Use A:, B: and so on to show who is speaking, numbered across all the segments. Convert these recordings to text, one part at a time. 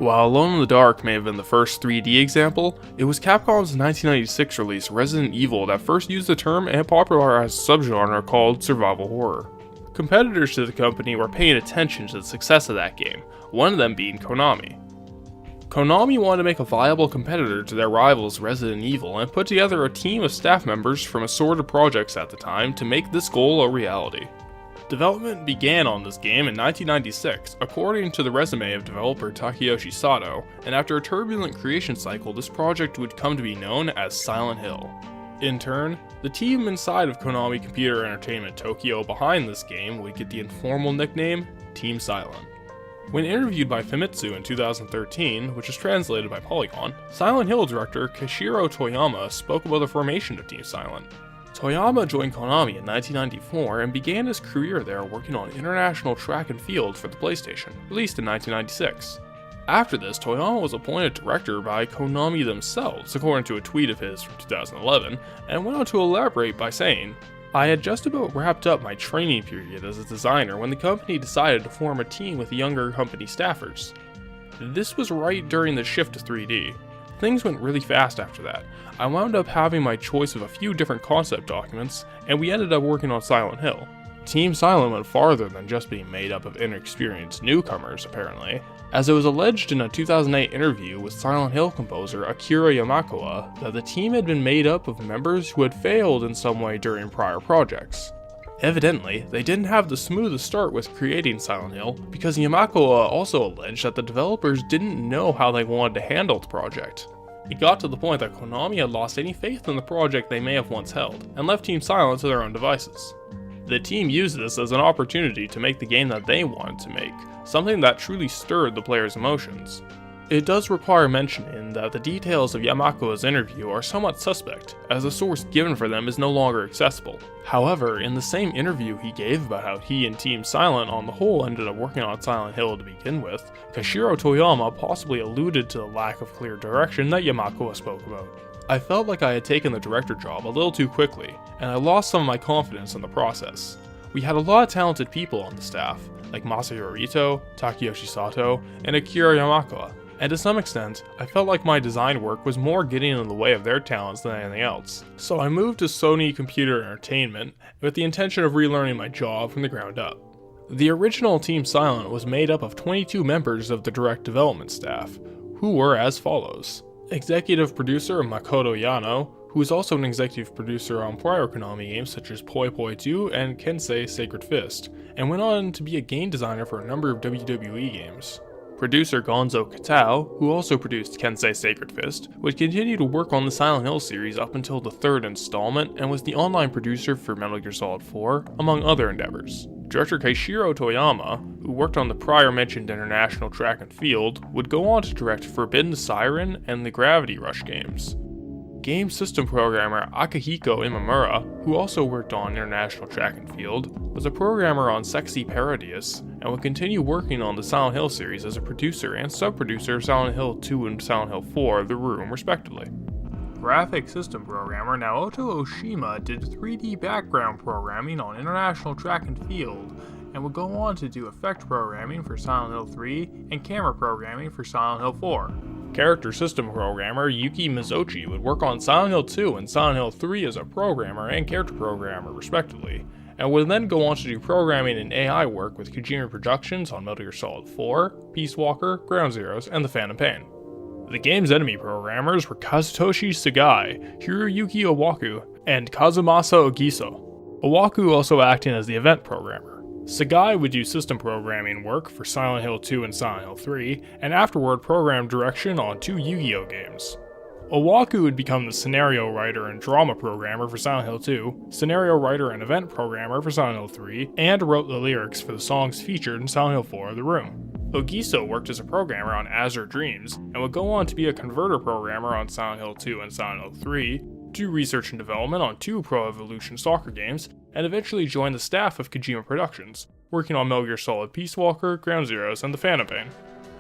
A: While Alone in the Dark may have been the first 3D example, it was Capcom's 1996 release Resident Evil that first used the term and popularized a subgenre called survival horror. Competitors to the company were paying attention to the success of that game, one of them being Konami. Konami wanted to make a viable competitor to their rivals Resident Evil and put together a team of staff members from assorted projects at the time to make this goal a reality. Development began on this game in 1996, according to the resume of developer Takeyoshi Sato, and after a turbulent creation cycle, this project would come to be known as Silent Hill. In turn, the team inside of Konami Computer Entertainment Tokyo behind this game would get the informal nickname Team Silent. When interviewed by Famitsu in 2013, which is translated by Polygon, Silent Hill director Kishiro Toyama spoke about the formation of Team Silent. Toyama joined Konami in 1994 and began his career there working on International Track and Field for the PlayStation, released in 1996. After this, Toyama was appointed director by Konami themselves, according to a tweet of his from 2011, and went on to elaborate by saying, "I had just about wrapped up my training period as a designer when the company decided to form a team with younger company staffers. This was right during the shift to 3D. Things went really fast after that. I wound up having my choice of a few different concept documents, and we ended up working on Silent Hill." Team Silent went farther than just being made up of inexperienced newcomers, apparently, as it was alleged in a 2008 interview with Silent Hill composer Akira Yamaoka that the team had been made up of members who had failed in some way during prior projects. Evidently, they didn't have the smoothest start with creating Silent Hill, because Yamaoka also alleged that the developers didn't know how they wanted to handle the project. It got to the point that Konami had lost any faith in the project they may have once held, and left Team Silent to their own devices. The team used this as an opportunity to make the game that they wanted to make, something that truly stirred the players' emotions. It does require mentioning that the details of Yamaoka's interview are somewhat suspect, as the source given for them is no longer accessible. However, in the same interview he gave about how he and Team Silent on the whole ended up working on Silent Hill to begin with, Kishiro Toyama possibly alluded to the lack of clear direction that Yamaoka spoke about. "I felt like I had taken the director job a little too quickly, and I lost some of my confidence in the process. We had a lot of talented people on the staff, like Masahiro Ito, Takeyoshi Sato, and Akira Yamaoka, and to some extent, I felt like my design work was more getting in the way of their talents than anything else. So I moved to Sony Computer Entertainment with the intention of relearning my job from the ground up." The original Team Silent was made up of 22 members of the direct development staff, who were as follows. Executive producer Makoto Yano, who is also an executive producer on prior Konami games such as Poi Poi 2 and Kensei Sacred Fist, and went on to be a game designer for a number of WWE games. Producer Gonzo Katao, who also produced Kensei Sacred Fist, would continue to work on the Silent Hill series up until the third installment and was the online producer for Metal Gear Solid 4, among other endeavors. Director Keishiro Toyama, who worked on the prior mentioned International Track and Field, would go on to direct Forbidden Siren and the Gravity Rush games. Game system programmer Akihiko Imamura, who also worked on International Track and Field, was a programmer on Sexy Parodius, and would continue working on the Silent Hill series as a producer and sub-producer of Silent Hill 2 and Silent Hill 4 The Room, respectively. Graphic system programmer Naoto Oshima did 3D background programming on International Track and Field, and would go on to do effect programming for Silent Hill 3 and camera programming for Silent Hill 4. Character system programmer Yuki Mizochi would work on Silent Hill 2 and Silent Hill 3 as a programmer and character programmer, respectively, and would then go on to do programming and AI work with Kojima Productions on Metal Gear Solid 4, Peace Walker, Ground Zeroes, and The Phantom Pain. The game's enemy programmers were Kazutoshi Sagai, Hiroyuki Owaku, and Kazumasa Ogiso. Owaku also acting as the event programmer. Sagai would do system programming work for Silent Hill 2 and Silent Hill 3, and afterward program direction on 2 Yu-Gi-Oh games. Owaku would become the scenario writer and drama programmer for Silent Hill 2, scenario writer and event programmer for Silent Hill 3, and wrote the lyrics for the songs featured in Silent Hill 4 The Room. Ogiso worked as a programmer on Azure Dreams, and would go on to be a converter programmer on Silent Hill 2 and Silent Hill 3, do research and development on 2 Pro Evolution Soccer games, and eventually joined the staff of Kojima Productions, working on Metal Gear Solid Peace Walker, Ground Zeroes, and The Phantom Pain.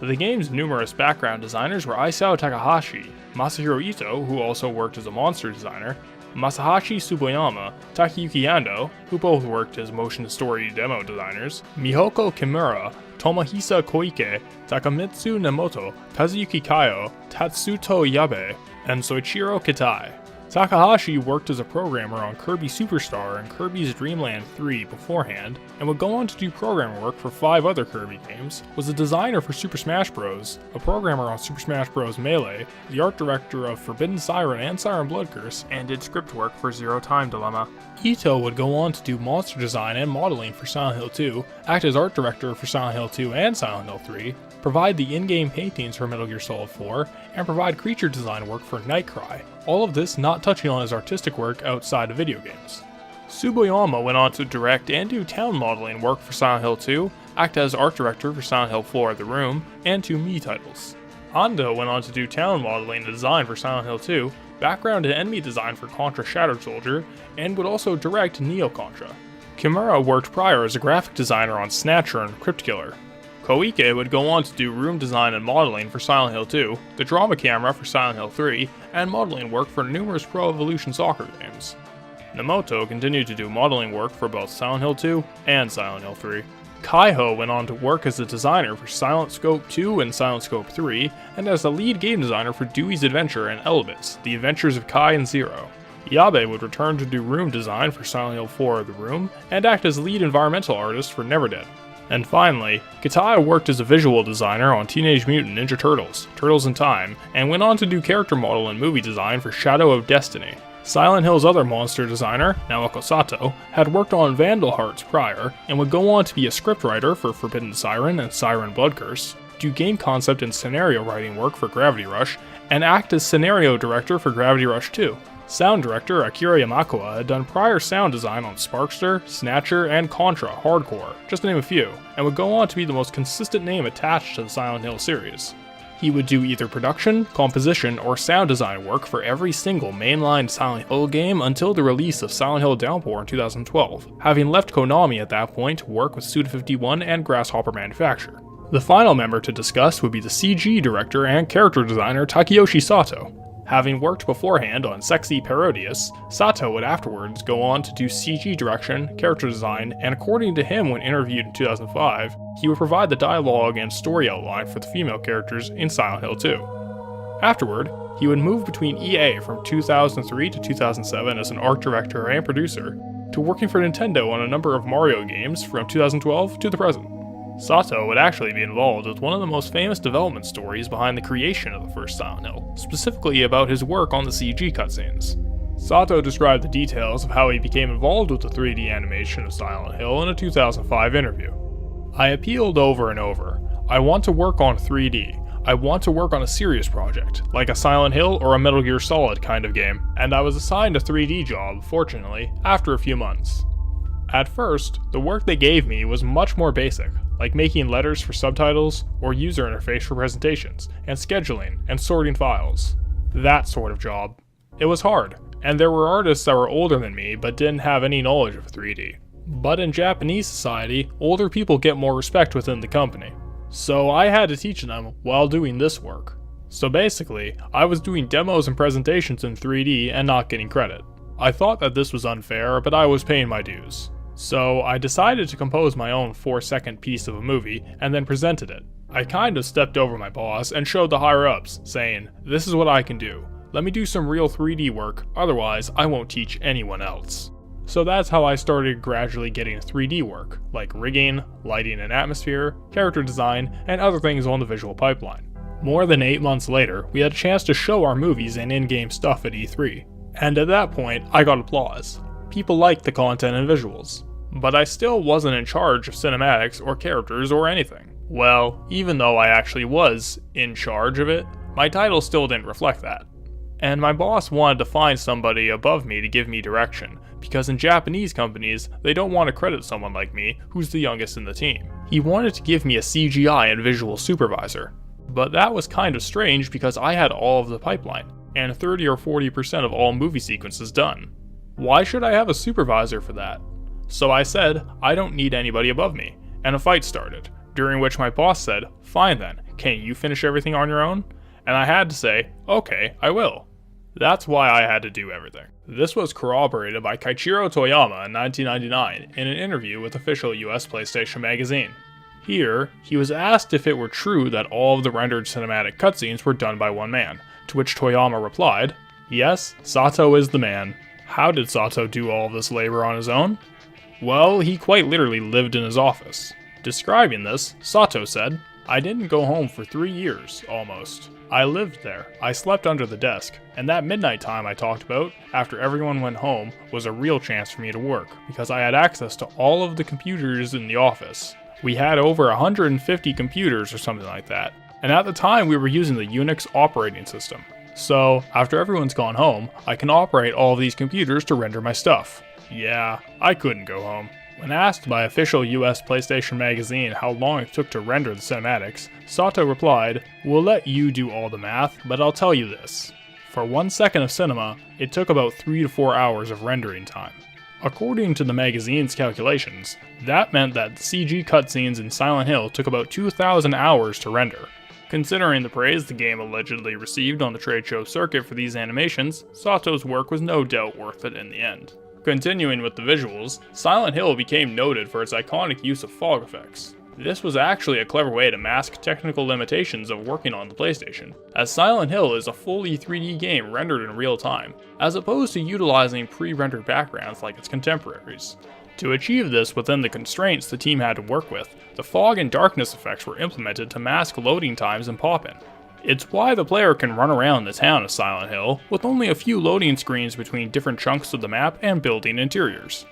A: The game's numerous background designers were Isao Takahashi, Masahiro Ito, who also worked as a monster designer, Masahashi Tsuboyama, Takayuki Yando, who both worked as motion story demo designers, Mihoko Kimura, Tomohisa Koike, Takamitsu Nemoto, Kazuyuki Kayo, Tatsuto Yabe, and Soichiro Kitai. Takahashi worked as a programmer on Kirby Superstar and Kirby's Dream Land 3 beforehand, and would go on to do programmer work for 5 other Kirby games, was a designer for Super Smash Bros., a programmer on Super Smash Bros. Melee, the art director of Forbidden Siren and Siren Blood Curse, and did script work for Zero Time Dilemma. Ito would go on to do monster design and modeling for Silent Hill 2, act as art director for Silent Hill 2 and Silent Hill 3, provide the in-game paintings for Metal Gear Solid 4, and provide creature design work for Nightcry. All of this not touching on his artistic work outside of video games. Tsuboyama went on to direct and do town modeling work for Silent Hill 2, act as art director for Silent Hill Floor of the Room, and 2 Mii titles. Ando went on to do town modeling and design for Silent Hill 2, background and enemy design for Contra Shattered Soldier, and would also direct Neo Contra. Kimura worked prior as a graphic designer on Snatcher and Crypt Killer. Koike would go on to do room design and modeling for Silent Hill 2, the drama camera for Silent Hill 3, and modeling work for numerous Pro Evolution Soccer games. Nemoto continued to do modeling work for both Silent Hill 2 and Silent Hill 3. Kaiho went on to work as a designer for Silent Scope 2 and Silent Scope 3, and as the lead game designer for Dewey's Adventure and Elements, The Adventures of Kai and Zero. Yabe would return to do room design for Silent Hill 4 of the Room, and act as lead environmental artist for Never Dead. And finally, Kitai worked as a visual designer on Teenage Mutant Ninja Turtles, Turtles in Time, and went on to do character model and movie design for Shadow of Destiny. Silent Hill's other monster designer, Naoko Sato, had worked on Vandal Hearts prior, and would go on to be a scriptwriter for Forbidden Siren and Siren Blood Curse, do game concept and scenario writing work for Gravity Rush, and act as scenario director for Gravity Rush 2. Sound director Akira Yamakuwa had done prior sound design on Sparkster, Snatcher, and Contra Hardcore, just to name a few, and would go on to be the most consistent name attached to the Silent Hill series. He would do either production, composition, or sound design work for every single mainline Silent Hill game until the release of Silent Hill Downpour in 2012, having left Konami at that point to work with Suda51 and Grasshopper Manufacture. The final member to discuss would be the CG director and character designer Takeyoshi Sato. Having worked beforehand on Sexy Parodius, Sato would afterwards go on to do CG direction, character design, and according to him when interviewed in 2005, he would provide the dialogue and story outline for the female characters in Silent Hill 2. Afterward, he would move between EA from 2003 to 2007 as an art director and producer, to working for Nintendo on a number of Mario games from 2012 to the present. Sato would actually be involved with one of the most famous development stories behind the creation of the first Silent Hill, specifically about his work on the CG cutscenes. Sato described the details of how he became involved with the 3D animation of Silent Hill in a 2005 interview. "I appealed over and over. I want to work on 3D. I want to work on a serious project, like a Silent Hill or a Metal Gear Solid kind of game, and I was assigned a 3D job, fortunately, after a few months. At first, the work they gave me was much more basic, like making letters for subtitles, or user interface for presentations, and scheduling, and sorting files. That sort of job. It was hard, and there were artists that were older than me but didn't have any knowledge of 3D. But in Japanese society, older people get more respect within the company. So I had to teach them while doing this work. So basically, I was doing demos and presentations in 3D and not getting credit. I thought that this was unfair, but I was paying my dues. So I decided to compose my own 4-second piece of a movie and then presented it. I kind of stepped over my boss and showed the higher-ups, saying, "This is what I can do. Let me do some real 3D work, otherwise I won't teach anyone else." So that's how I started gradually getting 3D work, like rigging, lighting and atmosphere, character design, and other things on the visual pipeline. More than 8 months later, we had a chance to show our movies and in-game stuff at E3. And at that point, I got applause. People liked the content and visuals. But I still wasn't in charge of cinematics or characters or anything. Well, even though I actually was in charge of it, my title still didn't reflect that. And my boss wanted to find somebody above me to give me direction, because in Japanese companies, they don't want to credit someone like me, who's the youngest in the team. He wanted to give me a CGI and visual supervisor. But that was kind of strange because I had all of the pipeline, and 30 or 40% of all movie sequences done. Why should I have a supervisor for that? So I said, I don't need anybody above me, and a fight started. during which my boss said, "Fine then, can you finish everything on your own?" And I had to say, "Okay, I will." That's why I had to do everything. This was corroborated by Keiichiro Toyama in 1999 in an interview with official US PlayStation magazine. Here, he was asked if it were true that all of the rendered cinematic cutscenes were done by one man, to which Toyama replied, "Yes, Sato is the man." How did Sato do all of this labor on his own? Well, he quite literally lived in his office. Describing this, Sato said, "I didn't go home for 3 years, almost. I lived there. I slept under the desk, and that midnight time I talked about, after everyone went home, was a real chance for me to work, because I had access to all of the computers in the office. We had over 150 computers or something like that, and at the time we were using the Unix operating system. So, after everyone's gone home, I can operate all of these computers to render my stuff. Yeah, I couldn't go home." When asked by official US PlayStation magazine how long it took to render the cinematics, Sato replied, "We'll let you do all the math, but I'll tell you this. For 1 second of cinema, it took about 3 to 4 hours of rendering time." According to the magazine's calculations, that meant that the CG cutscenes in Silent Hill took about 2,000 hours to render. Considering the praise the game allegedly received on the trade show circuit for these animations, Sato's work was no doubt worth it in the end. Continuing with the visuals, Silent Hill became noted for its iconic use of fog effects. This was actually a clever way to mask technical limitations of working on the PlayStation, as Silent Hill is a fully 3D game rendered in real time, as opposed to utilizing pre-rendered backgrounds like its contemporaries. To achieve this within the constraints the team had to work with, the fog and darkness effects were implemented to mask loading times and pop-in. It's why the player can run around the town of Silent Hill with only a few loading screens between different chunks of the map and building interiors.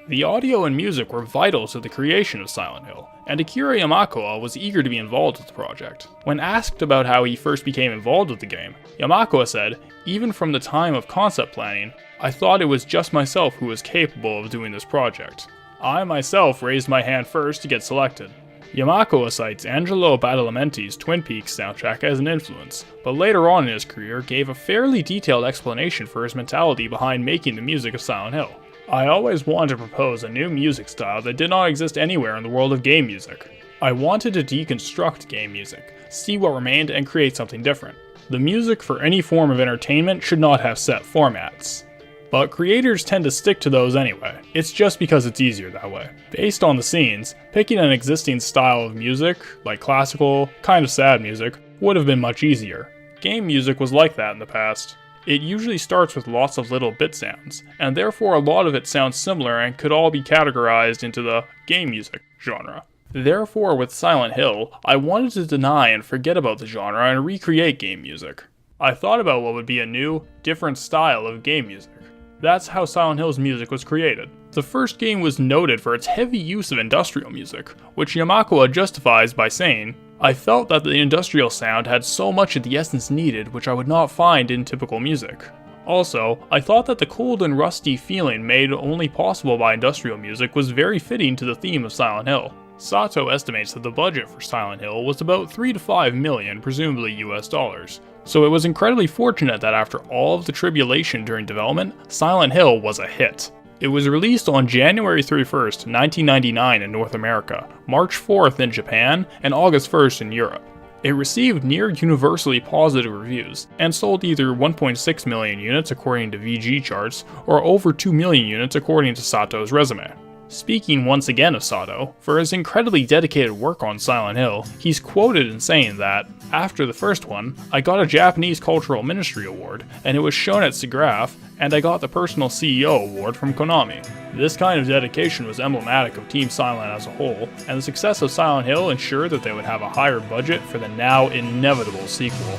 A: The audio and music were vital to the creation of Silent Hill, and Akira Yamaoka was eager to be involved with the project. When asked about how he first became involved with the game, Yamaoka said, "Even from the time of concept planning, I thought it was just myself who was capable of doing this project. I myself raised my hand first to get selected." Yamaoka cites Angelo Badalamenti's Twin Peaks soundtrack as an influence, but later on in his career gave a fairly detailed explanation for his mentality behind making the music of Silent Hill. "I always wanted to propose a new music style that did not exist anywhere in the world of game music. I wanted to deconstruct game music, see what remained and create something different. The music for any form of entertainment should not have set formats. But creators tend to stick to those anyway. It's just because it's easier that way. Based on the scenes, picking an existing style of music, like classical, kind of sad music, would have been much easier. Game music was like that in the past. It usually starts with lots of little bit sounds, and therefore a lot of it sounds similar and could all be categorized into the game music genre. Therefore, with Silent Hill, I wanted to deny and forget about the genre and recreate game music. I thought about what would be a new, different style of game music. That's how Silent Hill's music was created. The first game was noted for its heavy use of industrial music, which Yamaoka justifies by saying, "I felt that the industrial sound had so much of the essence needed which I would not find in typical music. Also, I thought that the cold and rusty feeling made only possible by industrial music was very fitting to the theme of Silent Hill." Sato estimates that the budget for Silent Hill was about 3 to 5 million, presumably US dollars. So it was incredibly fortunate that after all of the tribulation during development, Silent Hill was a hit. It was released on January 31st, 1999 in North America, March 4th in Japan, and August 1st in Europe. It received near universally positive reviews, and sold either 1.6 million units according to VG charts, or over 2 million units according to Sato's resume. Speaking once again of Sato, for his incredibly dedicated work on Silent Hill, he's quoted in saying that, "After the first one, I got a Japanese Cultural Ministry Award, and it was shown at SIGGRAPH, and I got the Personal CEO Award from Konami." This kind of dedication was emblematic of Team Silent as a whole, and the success of Silent Hill ensured that they would have a higher budget for the now inevitable sequel.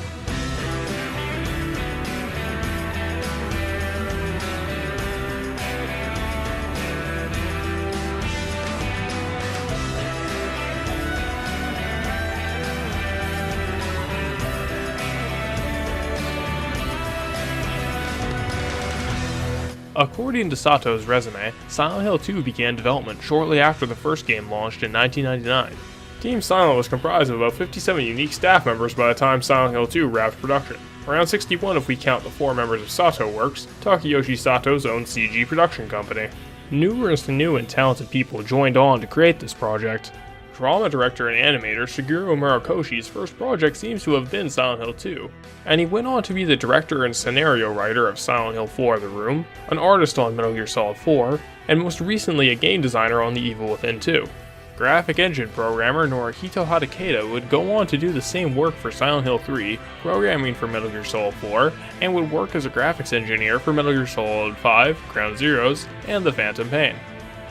A: According to Sato's resume, Silent Hill 2 began development shortly after the first game launched in 1999. Team Silent was comprised of about 57 unique staff members by the time Silent Hill 2 wrapped production. Around 61 if we count the 4 members of Sato Works, Takeyoshi Sato's own CG production company. Numerous new and talented people joined on to create this project. drama director and animator Shigeru Murokoshi's first project seems to have been Silent Hill 2, and he went on to be the director and scenario writer of Silent Hill 4: The Room, an artist on Metal Gear Solid 4, and most recently a game designer on The Evil Within 2. Graphic engine programmer Norihito Hadakata would go on to do the same work for Silent Hill 3, programming for Metal Gear Solid 4, and would work as a graphics engineer for Metal Gear Solid 5, Ground Zeroes, and The Phantom Pain.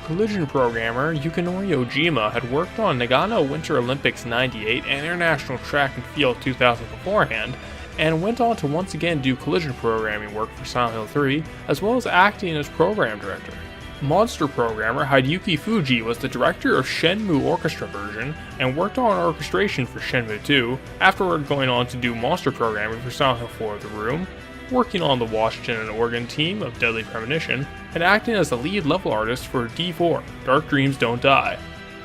A: Collision programmer Yukinori Ojima had worked on Nagano Winter Olympics 98 and International Track and Field 2000 beforehand, and went on to once again do collision programming work for Silent Hill 3, as well as acting as program director. Monster programmer Hideyuki Fuji was the director of Shenmue Orchestra version and worked on orchestration for Shenmue 2, afterward going on to do monster programming for Silent Hill 4: The Room, working on the Washington and Oregon team of Deadly Premonition, and acting as the lead level artist for D4, Dark Dreams Don't Die.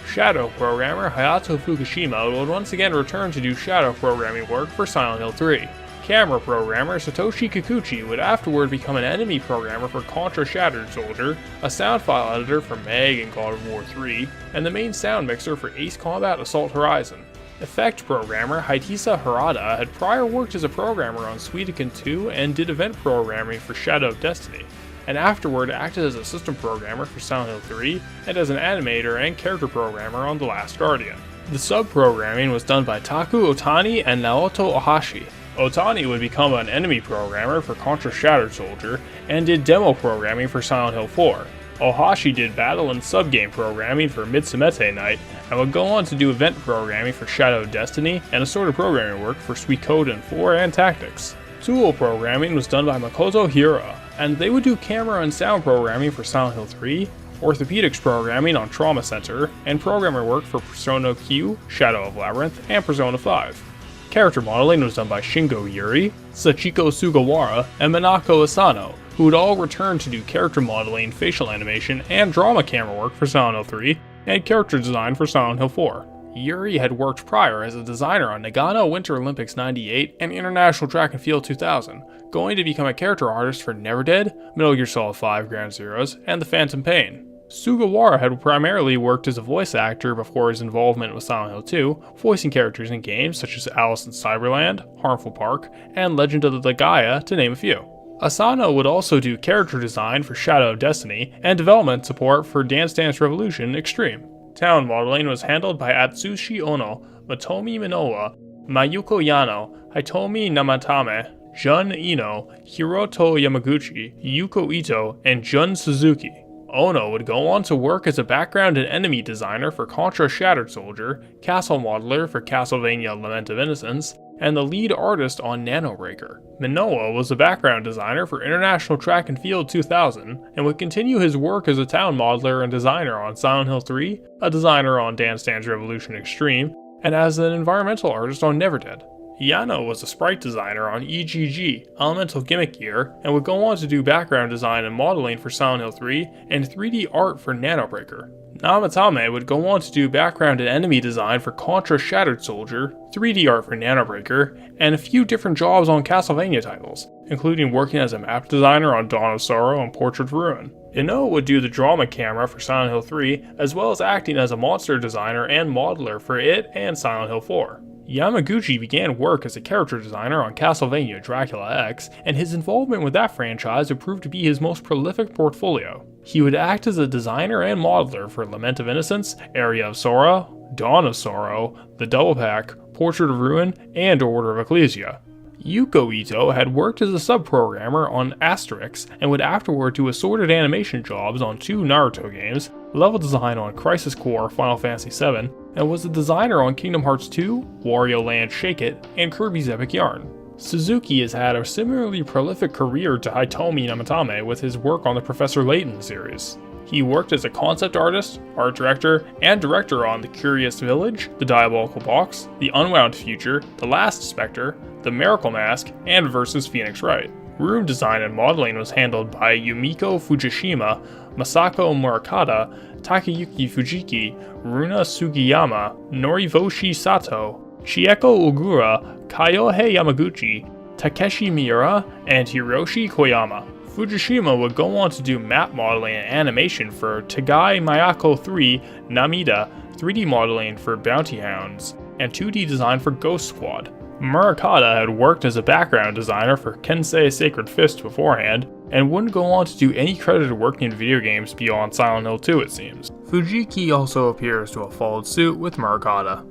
A: Shadow programmer Hayato Fukushima would once again return to do shadow programming work for Silent Hill 3. Camera programmer Satoshi Kikuchi would afterward become an enemy programmer for Contra Shattered Soldier, a sound file editor for Meg and God of War 3, and the main sound mixer for Ace Combat Assault Horizon. Effect programmer Haitisa Harada had prior worked as a programmer on Suikoden 2 and did event programming for Shadow of Destiny, and afterward acted as a system programmer for Silent Hill 3 and as an animator and character programmer on The Last Guardian. The sub-programming was done by Taku Otani and Naoto Ohashi. Otani would become an enemy programmer for Contra Shattered Soldier and did demo programming for Silent Hill 4. Ohashi did battle and sub-game programming for Mitsumete Night and would go on to do event programming for Shadow of Destiny and assorted programming work for Suikoden 4 and Tactics. Tool programming was done by Makoto Hira, and they would do camera and sound programming for Silent Hill 3, orthopedics programming on Trauma Center, and programmer work for Persona Q, Shadow of Labyrinth, and Persona 5. Character modeling was done by Shingo Yuri, Sachiko Sugawara, and Minako Asano, who would all return to do character modeling, facial animation, and drama camera work for Silent Hill 3, and character design for Silent Hill 4. Yuri had worked prior as a designer on Nagano Winter Olympics 98 and International Track and Field 2000, going to become a character artist for Never Dead, Metal Gear Solid 5 Ground Zeroes, and The Phantom Pain. Sugawara had primarily worked as a voice actor before his involvement with Silent Hill 2, voicing characters in games such as Alice in Cyberland, Harmful Park, and Legend of the Gaia, to name a few. Asano would also do character design for Shadow of Destiny and development support for Dance Dance Revolution Extreme. Town modeling was handled by Atsushi Ono, Matomi Minowa, Mayuko Yano, Hitomi Namatame, Jun Ino, Hiroto Yamaguchi, Yuko Ito, and Jun Suzuki. Ono would go on to work as a background and enemy designer for Contra Shattered Soldier, castle modeler for Castlevania Lament of Innocence, and the lead artist on Nanobreaker. Minowa was a background designer for International Track and Field 2000, and would continue his work as a town modeler and designer on Silent Hill 3, a designer on Dance Dance Revolution Extreme, and as an environmental artist on Never Dead. Yano was a sprite designer on EGG, Elemental Gimmick Gear, and would go on to do background design and modeling for Silent Hill 3 and 3D art for Nanobreaker. Namatame would go on to do background and enemy design for Contra Shattered Soldier, 3D art for Nanobreaker, and a few different jobs on Castlevania titles, including working as a map designer on Dawn of Sorrow and Portrait of Ruin. Ino would do the drama camera for Silent Hill 3, as well as acting as a monster designer and modeler for it and Silent Hill 4. Yamaguchi began work as a character designer on Castlevania Dracula X, and his involvement with that franchise would prove to be his most prolific portfolio. He would act as a designer and modeler for Lament of Innocence, Area of Sora, Dawn of Sorrow, The Double Pack, Portrait of Ruin, and Order of Ecclesia. Yuko Ito had worked as a sub-programmer on Asterix and would afterward do assorted animation jobs on 2 Naruto games, level design on Crisis Core Final Fantasy VII, and was a designer on Kingdom Hearts 2, Wario Land Shake It, and Kirby's Epic Yarn. Suzuki has had a similarly prolific career to Hitomi Namatame with his work on the Professor Layton series. He worked as a concept artist, art director, and director on The Curious Village, The Diabolical Box, The Unwound Future, The Last Spectre, The Miracle Mask, and Versus Phoenix Wright. Room design and modeling was handled by Yumiko Fujishima, Masako Murakata, Takayuki Fujiki, Runa Sugiyama, Norivoshi Sato, Chieko Ogura, Kayohei Yamaguchi, Takeshi Miura, and Hiroshi Koyama.
B: Fujishima would go on to do map modeling and animation for Tagai Mayako 3 Namida, 3D modeling for Bounty Hounds, and 2D design for Ghost Squad. Murakata had worked as a background designer for Kensei Sacred Fist beforehand, and wouldn't go on to do any credited work in video games beyond Silent Hill 2 it seems. Fujiki also appears to have followed suit with Murakata.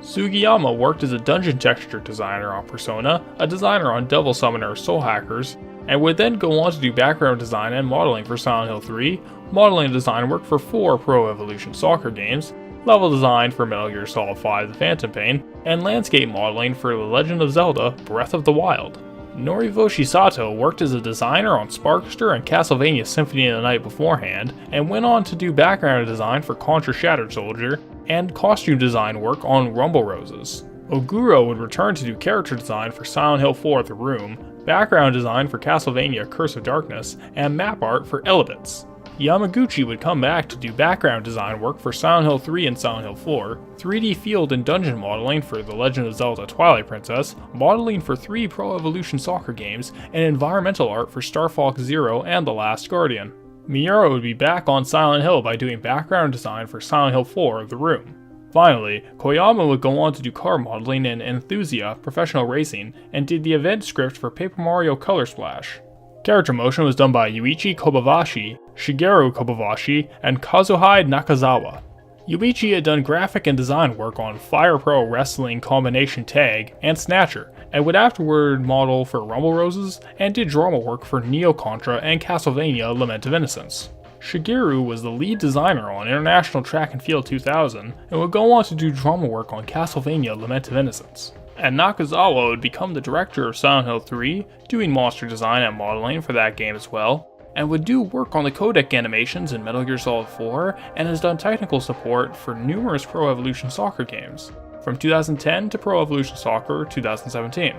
B: Sugiyama worked as a dungeon texture designer on Persona, a designer on Devil Summoner Soul Hackers, and would then go on to do background design and modeling for Silent Hill 3, modeling and design work for 4 Pro Evolution Soccer games, level design for Metal Gear Solid 5 The Phantom Pain, and landscape modeling for The Legend of Zelda Breath of the Wild. Norivoshi Sato worked as a designer on Sparkster and Castlevania Symphony of the Night beforehand, and went on to do background design for Contra Shattered Soldier, and costume design work on Rumble Roses. Oguro would return to do character design for Silent Hill 4 The Room, background design for Castlevania Curse of Darkness, and map art for Elements. Yamaguchi would come back to do background design work for Silent Hill 3 and Silent Hill 4, 3D field and dungeon modeling for The Legend of Zelda Twilight Princess, modeling for 3 Pro Evolution Soccer games, and environmental art for Star Fox Zero and The Last Guardian. Miura would be back on Silent Hill by doing background design for Silent Hill 4 The Room. Finally, Koyama would go on to do car modeling in Enthusia Professional Racing, and did the event script for Paper Mario Color Splash. Character motion was done by Yuichi Kobayashi, Shigeru Kobayashi, and Kazuhide Nakazawa. Yuichi had done graphic and design work on Fire Pro Wrestling Combination Tag and Snatcher, and would afterward model for Rumble Roses, and did drama work for Neo Contra and Castlevania Lament of Innocence. Shigeru was the lead designer on International Track and Field 2000, and would go on to do drama work on Castlevania Lament of Innocence. And Nakazawa would become the director of Silent Hill 3, doing monster design and modeling for that game as well, and would do work on the codec animations in Metal Gear Solid 4, and has done technical support for numerous Pro Evolution Soccer games, from 2010 to Pro Evolution Soccer 2017.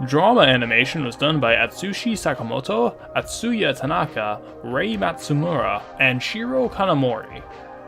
B: Drama animation was done by Atsushi Sakamoto, Atsuya Tanaka, Rei Matsumura, and Shiro Kanamori.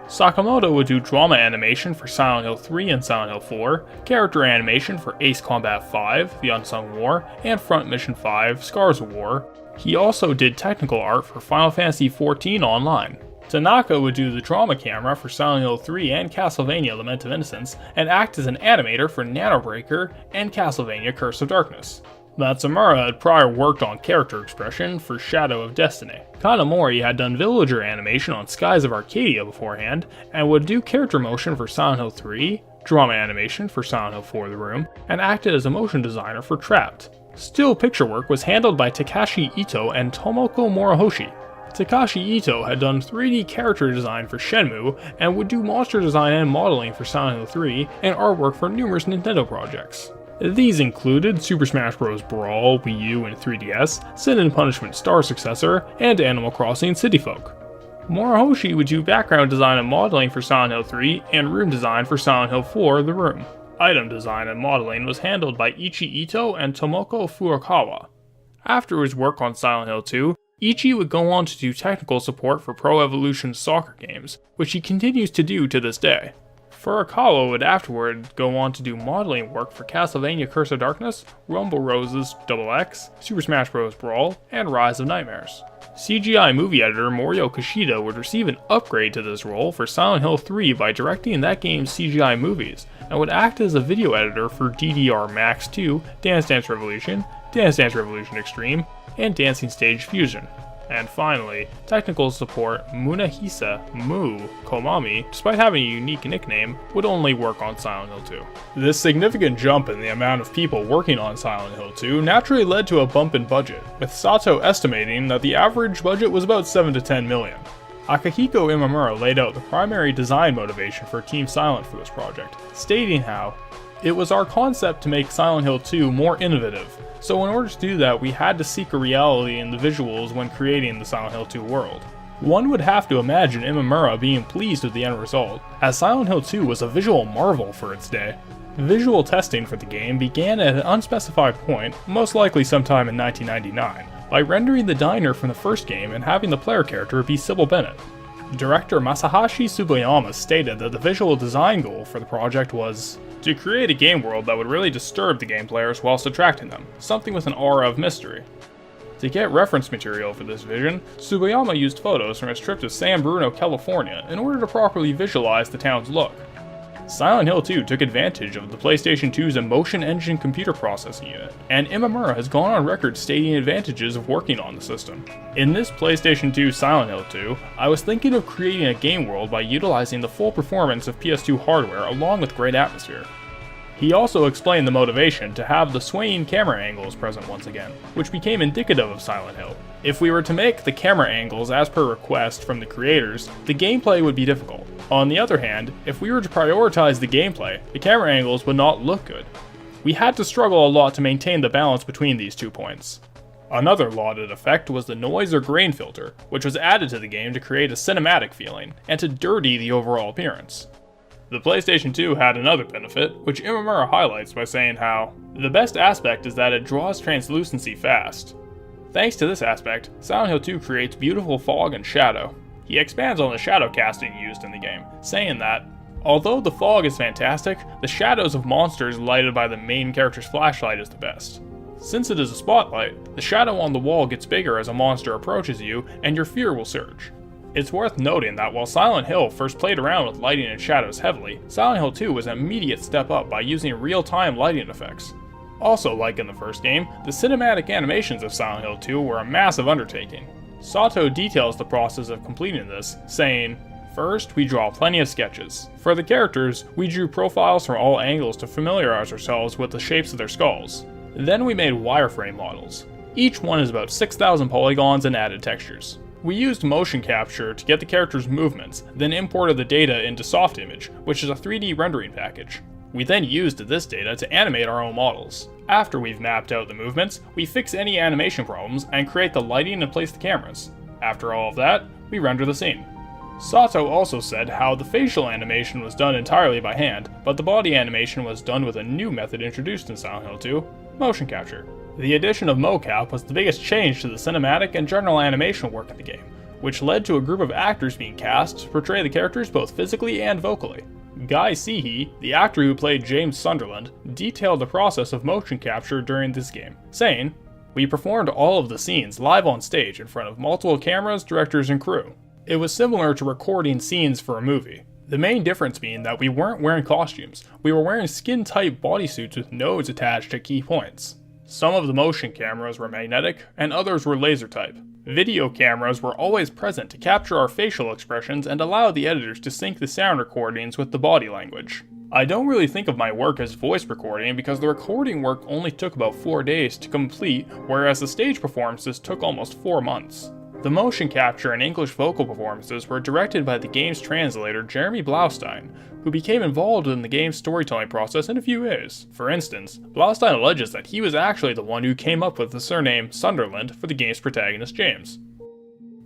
B: Sakamoto would do drama animation for Silent Hill 3 and Silent Hill 4, character animation for Ace Combat 5, The Unsung War, and Front Mission 5, Scars of War. He also did technical art for Final Fantasy XIV Online. Tanaka would do the drama camera for Silent Hill 3 and Castlevania Lament of Innocence, and act as an animator for Nanobreaker and Castlevania Curse of Darkness. Matsumura had prior worked on character expression for Shadow of Destiny. Kanamori had done villager animation on Skies of Arcadia beforehand, and would do character motion for Silent Hill 3, drama animation for Silent Hill 4 The Room, and acted as a motion designer for Trapped. Still picture work was handled by Takashi Ito and Tomoko Morohoshi. Takashi Ito had done 3D character design for Shenmue, and would do monster design and modeling for Silent Hill 3, and artwork for numerous Nintendo projects. These included Super Smash Bros. Brawl, Wii U, and 3DS, Sin and Punishment Star Successor, and Animal Crossing City Folk. Morohoshi would do background design and modeling for Silent Hill 3, and room design for Silent Hill 4 The Room. Item design and modeling was handled by Ichi Ito and Tomoko Furukawa. After his work on Silent Hill 2, Ichi would go on to do technical support for Pro Evolution Soccer games, which he continues to do to this day. Furukawa would afterward go on to do modeling work for Castlevania Curse of Darkness, Rumble Roses XX, Super Smash Bros. Brawl, and Rise of Nightmares. CGI movie editor Morio Kishida would receive an upgrade to this role for Silent Hill 3 by directing that game's CGI movies, and would act as a video editor for DDR Max 2, Dance Dance Revolution, Dance Dance Revolution Extreme, and Dancing Stage Fusion. And finally, technical support Munahisa Mu Komami, despite having a unique nickname, would only work on Silent Hill 2. This significant jump in the amount of people working on Silent Hill 2 naturally led to a bump in budget, with Sato estimating that the average budget was about 7 to 10 million. Akihiko Imamura laid out the primary design motivation for Team Silent for this project, stating how, "It was our concept to make Silent Hill 2 more innovative, so in order to do that we had to seek a reality in the visuals when creating the Silent Hill 2 world." One would have to imagine Imamura being pleased with the end result, as Silent Hill 2 was a visual marvel for its day. Visual testing for the game began at an unspecified point, most likely sometime in 1999, by rendering the diner from the first game and having the player character be Sybil Bennett. Director Masahashi Sugiyama stated that the visual design goal for the project was to create a game world that would really disturb the game players whilst attracting them, something with an aura of mystery. To get reference material for this vision, Sugiyama used photos from his trip to San Bruno, California in order to properly visualize the town's look. Silent Hill 2 took advantage of the PlayStation 2's Emotion Engine computer processing unit, and Imamura has gone on record stating advantages of working on the system. In this PlayStation 2 Silent Hill 2, I was thinking of creating a game world by utilizing the full performance of PS2 hardware along with great atmosphere. He also explained the motivation to have the swaying camera angles present once again, which became indicative of Silent Hill. If we were to make the camera angles as per request from the creators, the gameplay would be difficult. On the other hand, if we were to prioritize the gameplay, the camera angles would not look good. We had to struggle a lot to maintain the balance between these 2 points. Another lauded effect was the noise or grain filter, which was added to the game to create a cinematic feeling, and to dirty the overall appearance. The PlayStation 2 had another benefit, which Imamura highlights by saying how, "The best aspect is that it draws translucency fast." Thanks to this aspect, Silent Hill 2 creates beautiful fog and shadow. He expands on the shadow casting used in the game, saying that, although the fog is fantastic, the shadows of monsters lighted by the main character's flashlight is the best. Since it is a spotlight, the shadow on the wall gets bigger as a monster approaches you, and your fear will surge. It's worth noting that while Silent Hill first played around with lighting and shadows heavily, Silent Hill 2 was an immediate step up by using real-time lighting effects. Also, like in the first game, the cinematic animations of Silent Hill 2 were a massive undertaking. Sato details the process of completing this, saying, "First, we draw plenty of sketches. For the characters, we drew profiles from all angles to familiarize ourselves with the shapes of their skulls. Then we made wireframe models. Each one is about 6,000 polygons and added textures. We used motion capture to get the characters' movements, then imported the data into Softimage, which is a 3D rendering package. We then used this data to animate our own models. After we've mapped out the movements, we fix any animation problems and create the lighting and place the cameras. After all of that, we render the scene." Sato also said how the facial animation was done entirely by hand, but the body animation was done with a new method introduced in Silent Hill 2, motion capture. The addition of mocap was the biggest change to the cinematic and general animation work in the game, which led to a group of actors being cast to portray the characters both physically and vocally. Guy Seehee, the actor who played James Sunderland, detailed the process of motion capture during this game, saying, "We performed all of the scenes live on stage in front of multiple cameras, directors, and crew. It was similar to recording scenes for a movie. The main difference being that we weren't wearing costumes, we were wearing skin-tight bodysuits with nodes attached at key points. Some of the motion cameras were magnetic, and others were laser type. Video cameras were always present to capture our facial expressions and allow the editors to sync the sound recordings with the body language. I don't really think of my work as voice recording because the recording work only took about 4 days to complete, whereas the stage performances took almost 4 months. The motion capture and English vocal performances were directed by the game's translator Jeremy Blaustein, who became involved in the game's storytelling process in a few ways. For instance, Blaustein alleges that he was actually the one who came up with the surname Sunderland for the game's protagonist James.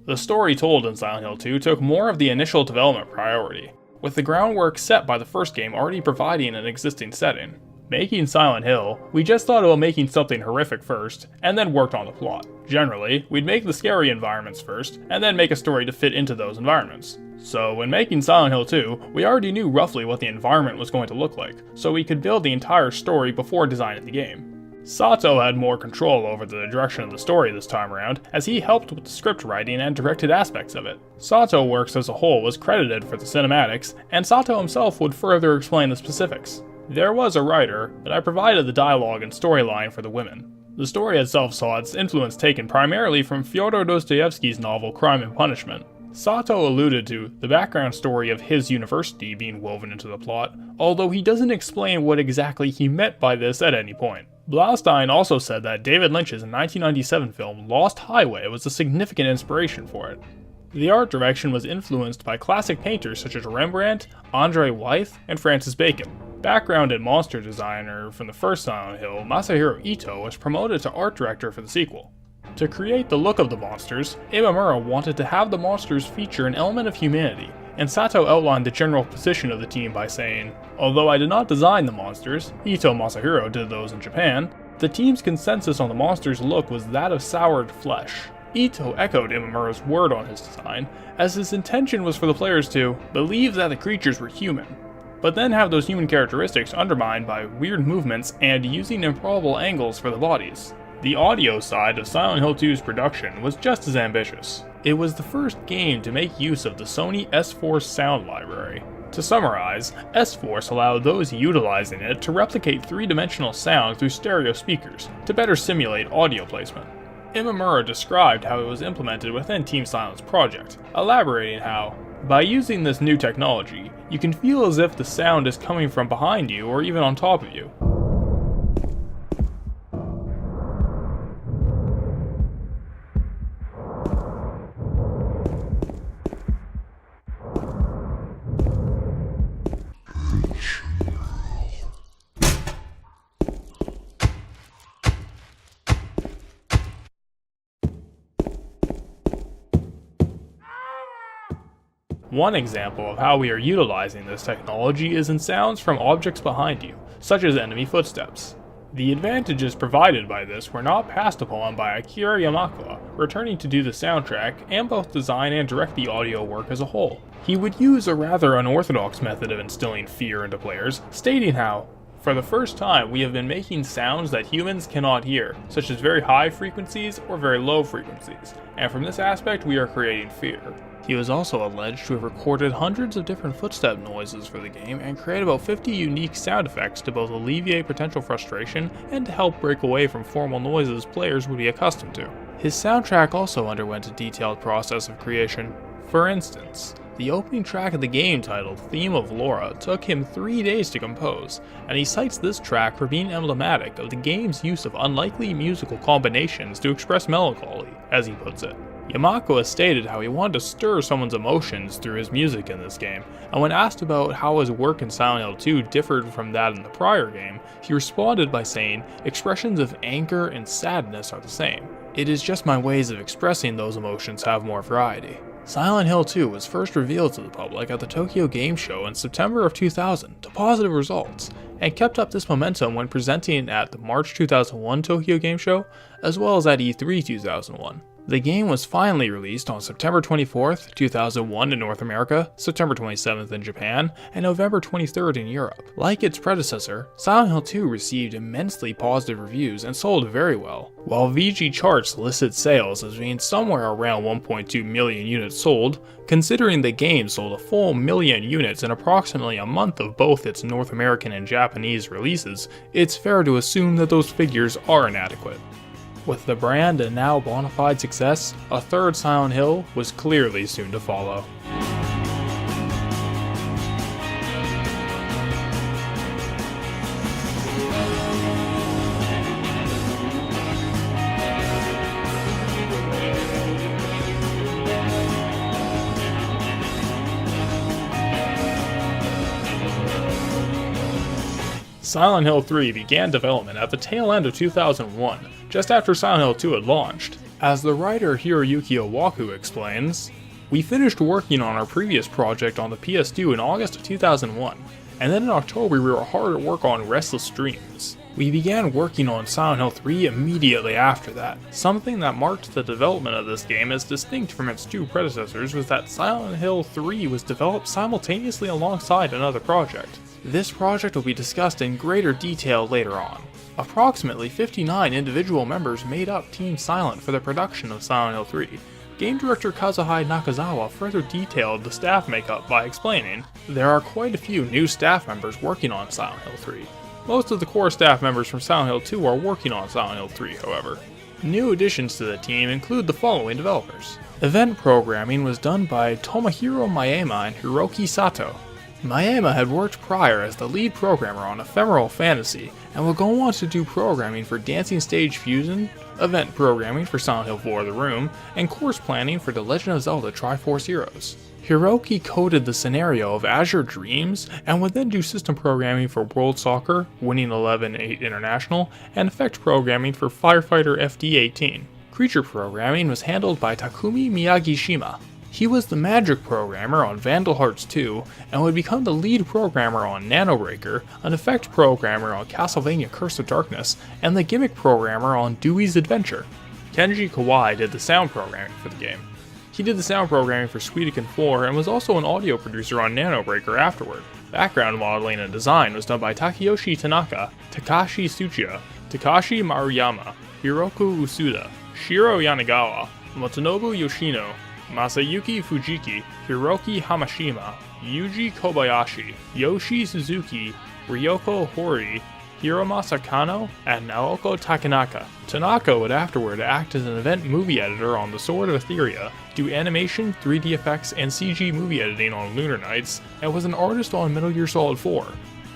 B: The story told in Silent Hill 2 took more of the initial development priority, with the groundwork set by the first game already providing an existing setting. Making Silent Hill, we just thought about making something horrific first, and then worked on the plot. Generally, we'd make the scary environments first, and then make a story to fit into those environments. So when making Silent Hill 2, we already knew roughly what the environment was going to look like, so we could build the entire story before designing the game. Sato had more control over the direction of the story this time around, as he helped with the script writing and directed aspects of it. Sato Works as a whole was credited for the cinematics, and Sato himself would further explain the specifics. There was a writer, but I provided the dialogue and storyline for the women. The story itself saw its influence taken primarily from Fyodor Dostoevsky's novel Crime and Punishment. Sato alluded to the background story of his university being woven into the plot, although he doesn't explain what exactly he meant by this at any point. Blaustein also said that David Lynch's 1997 film Lost Highway was a significant inspiration for it. The art direction was influenced by classic painters such as Rembrandt, Andre Wythe, and Francis Bacon. Background and monster designer from the first Silent Hill, Masahiro Ito was promoted to art director for the sequel. To create the look of the monsters, Imamura wanted to have the monsters feature an element of humanity, and Sato outlined the general position of the team by saying, "Although I did not design the monsters, Ito Masahiro did those in Japan, the team's consensus on the monsters' look was that of soured flesh." Ito echoed Imamura's word on his design, as his intention was for the players to believe that the creatures were human, but then have those human characteristics undermined by weird movements and using improbable angles for the bodies. The audio side of Silent Hill 2's production was just as ambitious. It was the first game to make use of the Sony S-Force sound library. To summarize, S-Force allowed those utilizing it to replicate three-dimensional sound through stereo speakers to better simulate audio placement. Imamura described how it was implemented within Team Silent's project, elaborating how, by using this new technology, you can feel as if the sound is coming from behind you or even on top of you. One example of how we are utilizing this technology is in sounds from objects behind you, such as enemy footsteps. The advantages provided by this were not passed upon by Akira Yamaoka, returning to do the soundtrack and both design and direct the audio work as a whole. He would use a rather unorthodox method of instilling fear into players, stating how, "For the first time, we have been making sounds that humans cannot hear, such as very high frequencies or very low frequencies, and from this aspect we are creating fear." He was also alleged to have recorded hundreds of different footstep noises for the game and create about 50 unique sound effects to both alleviate potential frustration and to help break away from formal noises players would be accustomed to. His soundtrack also underwent a detailed process of creation. For instance, the opening track of the game, titled Theme of Laura, took him 3 days to compose, and he cites this track for being emblematic of the game's use of unlikely musical combinations to express melancholy, as he puts it. Yamaoka has stated how he wanted to stir someone's emotions through his music in this game, and when asked about how his work in Silent Hill 2 differed from that in the prior game, he responded by saying, "Expressions of anger and sadness are the same. It is just my ways of expressing those emotions have more variety." Silent Hill 2 was first revealed to the public at the Tokyo Game Show in September of 2000 to positive results, and kept up this momentum when presenting at the March 2001 Tokyo Game Show, as well as at E3 2001. The game was finally released on September 24th, 2001 in North America, September 27th in Japan, and November 23rd in Europe. Like its predecessor, Silent Hill 2 received immensely positive reviews and sold very well. While VG Charts listed sales as being somewhere around 1.2 million units sold, considering the game sold a full million units in approximately a month of both its North American and Japanese releases, it's fair to assume that those figures are inadequate. With the brand a now bona fide success, a third Silent Hill was clearly soon to follow. Silent Hill 3 began development at the tail end of 2001, just after Silent Hill 2 had launched. As the writer Hiroyuki Owaku explains, "We finished working on our previous project on the PS2 in August of 2001, and then in October we were hard at work on Restless Dreams. We began working on Silent Hill 3 immediately after that. Something that marked the development of this game as distinct from its two predecessors was that Silent Hill 3 was developed simultaneously alongside another project. This project will be discussed in greater detail later on. Approximately 59 individual members made up Team Silent for the production of Silent Hill 3. Game director Kazuhide Nakazawa further detailed the staff makeup by explaining, "There are quite a few new staff members working on Silent Hill 3. Most of the core staff members from Silent Hill 2 are working on Silent Hill 3, however. New additions to the team include the following developers. Event programming was done by Tomohiro Maema and Hiroki Sato. Maema had worked prior as the lead programmer on Ephemeral Fantasy, and will go on to do programming for Dancing Stage Fusion, event programming for Silent Hill 4 The Room, and course planning for The Legend of Zelda Triforce Heroes. Hiroki coded the scenario of Azure Dreams, and would then do system programming for World Soccer, Winning 11-8 International, and effect programming for Firefighter FD18. Creature programming was handled by Takumi Miyagishima. He was the magic programmer on Vandal Hearts 2, and would become the lead programmer on Nanobreaker, an effect programmer on Castlevania Curse of Darkness, and the gimmick programmer on Dewey's Adventure. Kenji Kawai did the sound programming for the game. He did the sound programming for Suikoden 4 and was also an audio producer on Nanobreaker afterward. Background modeling and design was done by Takeyoshi Tanaka, Takashi Tsuchiya, Takashi Maruyama, Hiroku Usuda, Shiro Yanagawa, Motonobu Yoshino, Masayuki Fujiki, Hiroki Hamashima, Yuji Kobayashi, Yoshi Suzuki, Ryoko Hori, Hiromasa Kano, and Naoko Takanaka. Tanaka would afterward act as an event movie editor on The Sword of Etheria, do animation, 3D effects, and CG movie editing on Lunar Nights, and was an artist on Metal Gear Solid 4.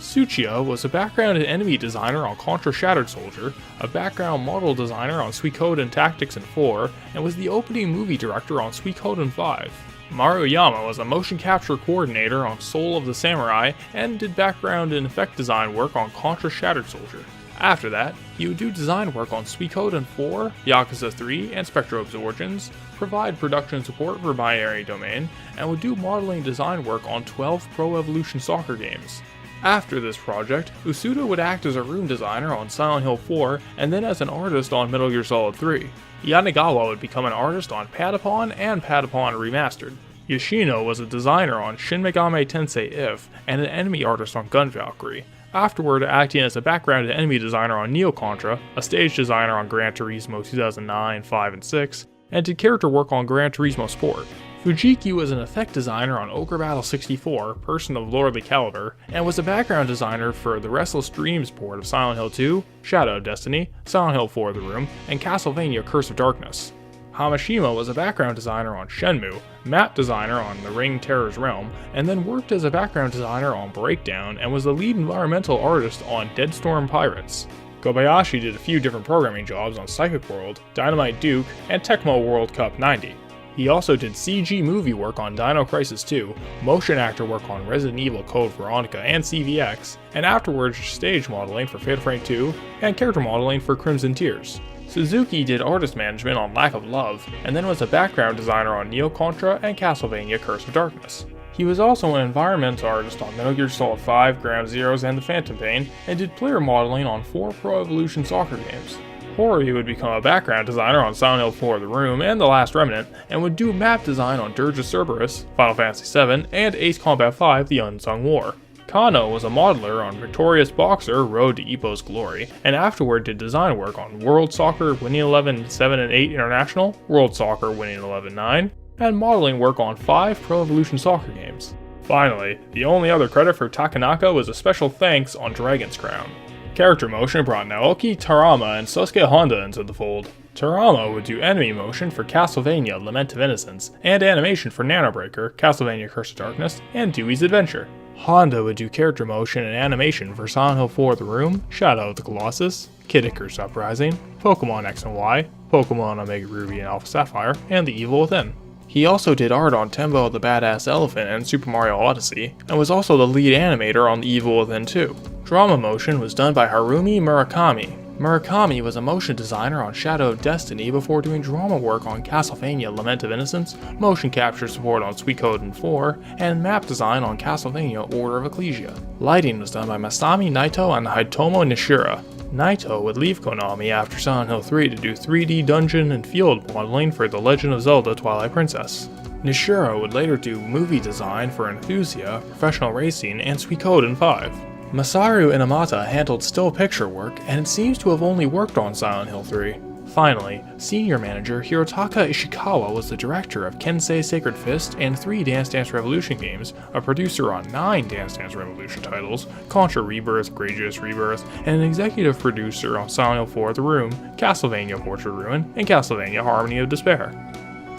B: Tsuchiya was a background and enemy designer on Contra Shattered Soldier, a background model designer on Suikoden Tactics in 4, and was the opening movie director on Suikoden 5. Maruyama was a motion capture coordinator on Soul of the Samurai and did background and effect design work on Contra Shattered Soldier. After that, he would do design work on Suikoden 4, Yakuza 3, and Spectro Origins, provide production support for Binary Domain, and would do modeling design work on 12 Pro Evolution Soccer games. After this project, Usuda would act as a room designer on Silent Hill 4 and then as an artist on Metal Gear Solid 3. Yanagawa would become an artist on Patapon and Patapon Remastered. Yoshino was a designer on Shin Megami Tensei If and an enemy artist on Gun Valkyrie, afterward acting as a background and enemy designer on Neo Contra, a stage designer on Gran Turismo 2009, 5, and 6, and did character work on Gran Turismo Sport. Fujiki was an effect designer on Ogre Battle 64, Person of Lordly Caliber, and was a background designer for the Restless Dreams port of Silent Hill 2, Shadow of Destiny, Silent Hill 4 The Room, and Castlevania Curse of Darkness. Hamashima was a background designer on Shenmue, map designer on The Ring Terror's Realm, and then worked as a background designer on Breakdown and was the lead environmental artist on Deadstorm Pirates. Kobayashi did a few different programming jobs on Psychic World, Dynamite Duke, and Tecmo World Cup 90. He also did CG movie work on Dino Crisis 2, motion actor work on Resident Evil Code Veronica and CVX, and afterwards stage modeling for Fatal Frame 2, and character modeling for Crimson Tears. Suzuki did artist management on Lack of Love, and then was a background designer on Neo Contra and Castlevania Curse of Darkness. He was also an environmental artist on Metal Gear Solid 5, Ground Zeroes, and The Phantom Pain, and did player modeling on 4 Pro Evolution Soccer games. Hori would become a background designer on Silent Hill 4 The Room and The Last Remnant, and would do map design on Dirge of Cerberus, Final Fantasy VII, and Ace Combat 5 The Unsung War. Kano was a modeler on Victorious Boxer Road to Ippo's Glory, and afterward did design work on World Soccer Winning 11 7 and 8 International, World Soccer Winning 11 9, and modeling work on 5 Pro Evolution Soccer games. Finally, the only other credit for Takanaka was a special thanks on Dragon's Crown. Character motion brought Naoki Tarama and Sosuke Honda into the fold. Tarama would do enemy motion for Castlevania Lament of Innocence, and animation for Nanobreaker, Castlevania Curse of Darkness, and Dewey's Adventure. Honda would do character motion and animation for Silent Hill 4 The Room, Shadow of the Colossus, Kid Icarus Uprising, Pokemon X and Y, Pokemon Omega Ruby and Alpha Sapphire, and The Evil Within. He also did art on Tembo the Badass Elephant and Super Mario Odyssey, and was also the lead animator on The Evil Within 2. Drama motion was done by Harumi Murakami. Murakami was a motion designer on Shadow of Destiny before doing drama work on Castlevania Lament of Innocence, motion capture support on Suikoden 4, and map design on Castlevania Order of Ecclesia. Lighting was done by Masami Naito and Hitomo Nishira. Naito would leave Konami after Silent Hill 3 to do 3D dungeon and field modeling for The Legend of Zelda Twilight Princess. Nishira would later do movie design for Enthusia, Professional Racing, and Suikoden 5. Masaru Inamata handled still picture work, and seems to have only worked on Silent Hill 3. Finally, senior manager Hirotaka Ishikawa was the director of Kensei Sacred Fist and 3 Dance Dance Revolution games, a producer on 9 Dance Dance Revolution titles, Contra Rebirth, Gradius Rebirth, and an executive producer on Silent Hill 4 The Room, Castlevania Portrait Ruin, and Castlevania Harmony of Despair.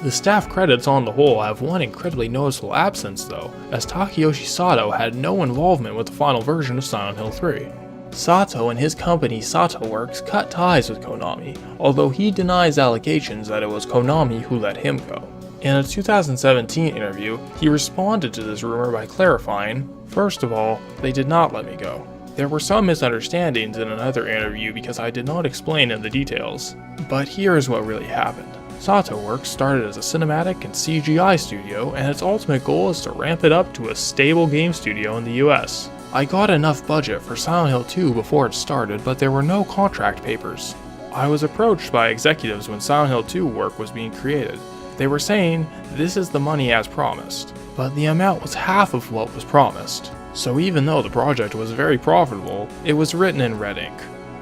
B: The staff credits on the whole have one incredibly noticeable absence though, as Takayoshi Sato had no involvement with the final version of Silent Hill 3. Sato and his company Sato Works cut ties with Konami, although he denies allegations that it was Konami who let him go. In a 2017 interview, he responded to this rumor by clarifying, "First of all, they did not let me go. There were some misunderstandings in another interview because I did not explain in the details. But here is what really happened. Sato Works started as a cinematic and CGI studio, and its ultimate goal is to ramp it up to a stable game studio in the US. I got enough budget for Silent Hill 2 before it started, but there were no contract papers. I was approached by executives when Silent Hill 2 work was being created. They were saying, this is the money as promised, but the amount was half of what was promised. So even though the project was very profitable, it was written in red ink.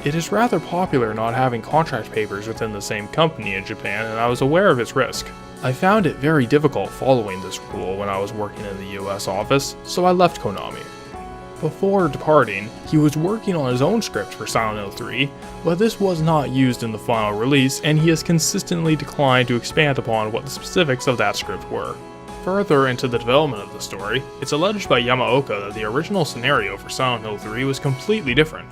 B: It is rather popular not having contract papers within the same company in Japan, and I was aware of its risk. I found it very difficult following this rule when I was working in the US office, so I left Konami. Before departing, he was working on his own script for Silent Hill 3, but this was not used in the final release, and he has consistently declined to expand upon what the specifics of that script were. Further into the development of the story, it's alleged by Yamaoka that the original scenario for Silent Hill 3 was completely different.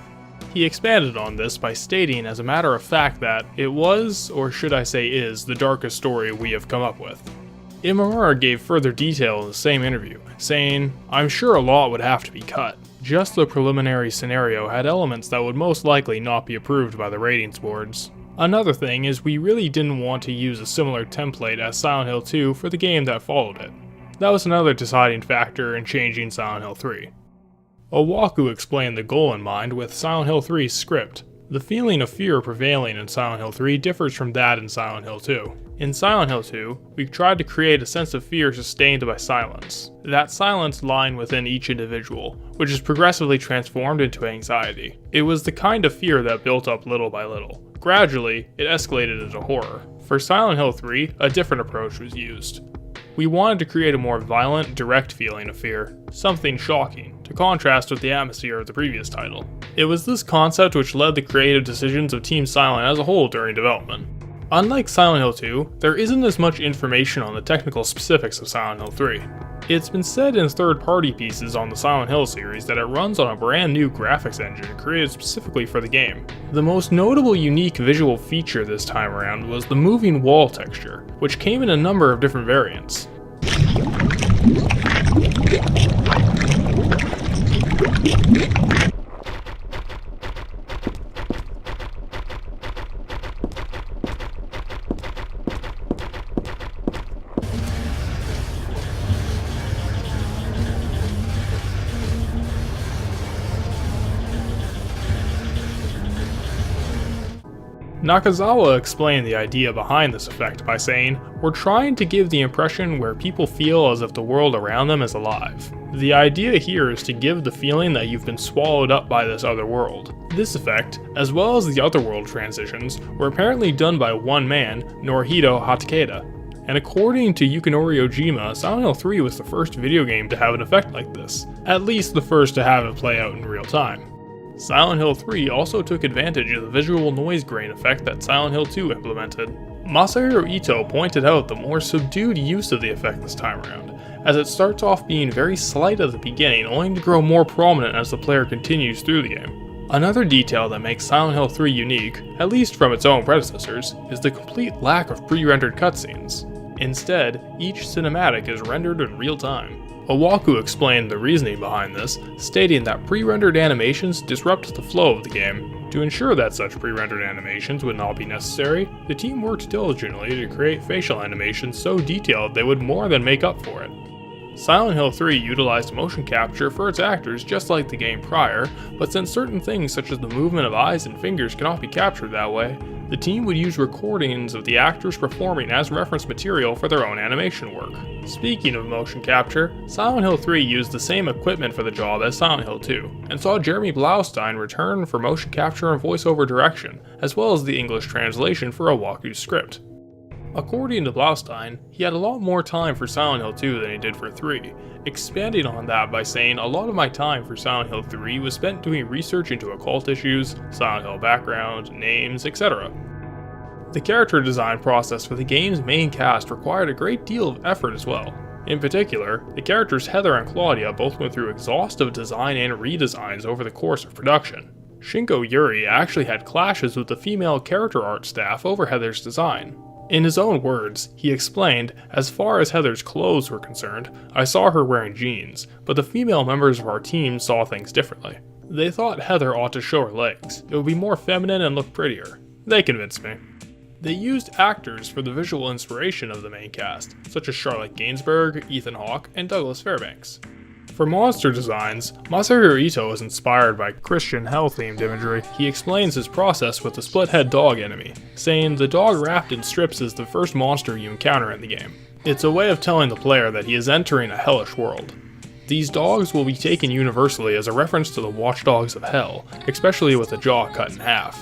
B: He expanded on this by stating as a matter of fact that it was, or should I say is, the darkest story we have come up with. Imamura gave further detail in the same interview, saying, "I'm sure a lot would have to be cut. Just the preliminary scenario had elements that would most likely not be approved by the ratings boards. Another thing is we really didn't want to use a similar template as Silent Hill 2 for the game that followed it. That was another deciding factor in changing Silent Hill 3. Owaku explained the goal in mind with Silent Hill 3's script. The feeling of fear prevailing in Silent Hill 3 differs from that in Silent Hill 2. In Silent Hill 2, we've tried to create a sense of fear sustained by silence. That silence lying within each individual, which is progressively transformed into anxiety. It was the kind of fear that built up little by little. Gradually, it escalated into horror. For Silent Hill 3, a different approach was used. We wanted to create a more violent, direct feeling of fear, something shocking, to contrast with the atmosphere of the previous title. It was this concept which led the creative decisions of Team Silent as a whole during development. Unlike Silent Hill 2, there isn't as much information on the technical specifics of Silent Hill 3. It's been said in third-party pieces on the Silent Hill series that it runs on a brand new graphics engine created specifically for the game. The most notable unique visual feature this time around was the moving wall texture, which came in a number of different variants. Nakazawa explained the idea behind this effect by saying, "We're trying to give the impression where people feel as if the world around them is alive. The idea here is to give the feeling that you've been swallowed up by this other world." This effect, as well as the otherworld transitions, were apparently done by one man, Norihito Hatakeda. And according to Yukinori Ojima, Silent Hill 3 was the first video game to have an effect like this, at least the first to have it play out in real time. Silent Hill 3 also took advantage of the visual noise grain effect that Silent Hill 2 implemented. Masahiro Ito pointed out the more subdued use of the effect this time around, as it starts off being very slight at the beginning, only to grow more prominent as the player continues through the game. Another detail that makes Silent Hill 3 unique, at least from its own predecessors, is the complete lack of pre-rendered cutscenes. Instead, each cinematic is rendered in real time. Owaku explained the reasoning behind this, stating that pre-rendered animations disrupt the flow of the game. To ensure that such pre-rendered animations would not be necessary, the team worked diligently to create facial animations so detailed they would more than make up for it. Silent Hill 3 utilized motion capture for its actors just like the game prior, but since certain things such as the movement of eyes and fingers cannot be captured that way, the team would use recordings of the actors performing as reference material for their own animation work. Speaking of motion capture, Silent Hill 3 used the same equipment for the job as Silent Hill 2, and saw Jeremy Blaustein return for motion capture and voiceover direction, as well as the English translation for Owaku's script. According to Blaustein, he had a lot more time for Silent Hill 2 than he did for 3, expanding on that by saying, "A lot of my time for Silent Hill 3 was spent doing research into occult issues, Silent Hill background, names, etc." The character design process for the game's main cast required a great deal of effort as well. In particular, the characters Heather and Claudia both went through exhaustive design and redesigns over the course of production. Shinko Yuri actually had clashes with the female character art staff over Heather's design. In his own words, he explained, "As far as Heather's clothes were concerned, I saw her wearing jeans, but the female members of our team saw things differently. They thought Heather ought to show her legs. It would be more feminine and look prettier. They convinced me." They used actors for the visual inspiration of the main cast, such as Charlotte Gainsbourg, Ethan Hawke, and Douglas Fairbanks. For monster designs, Masahiro Ito is inspired by Christian hell-themed imagery. He explains his process with the split-head dog enemy, saying the dog wrapped in strips is the first monster you encounter in the game. It's a way of telling the player that he is entering a hellish world. These dogs will be taken universally as a reference to the watchdogs of hell, especially with the jaw cut in half.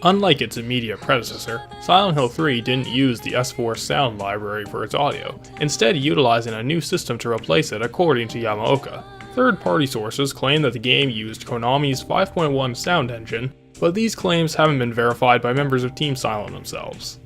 B: Unlike its immediate predecessor, Silent Hill 3 didn't use the S4 sound library for its audio, instead utilizing a new system to replace it according to Yamaoka. Third-party sources claim that the game used Konami's 5.1 sound engine, but these claims haven't been verified by members of Team Silent themselves.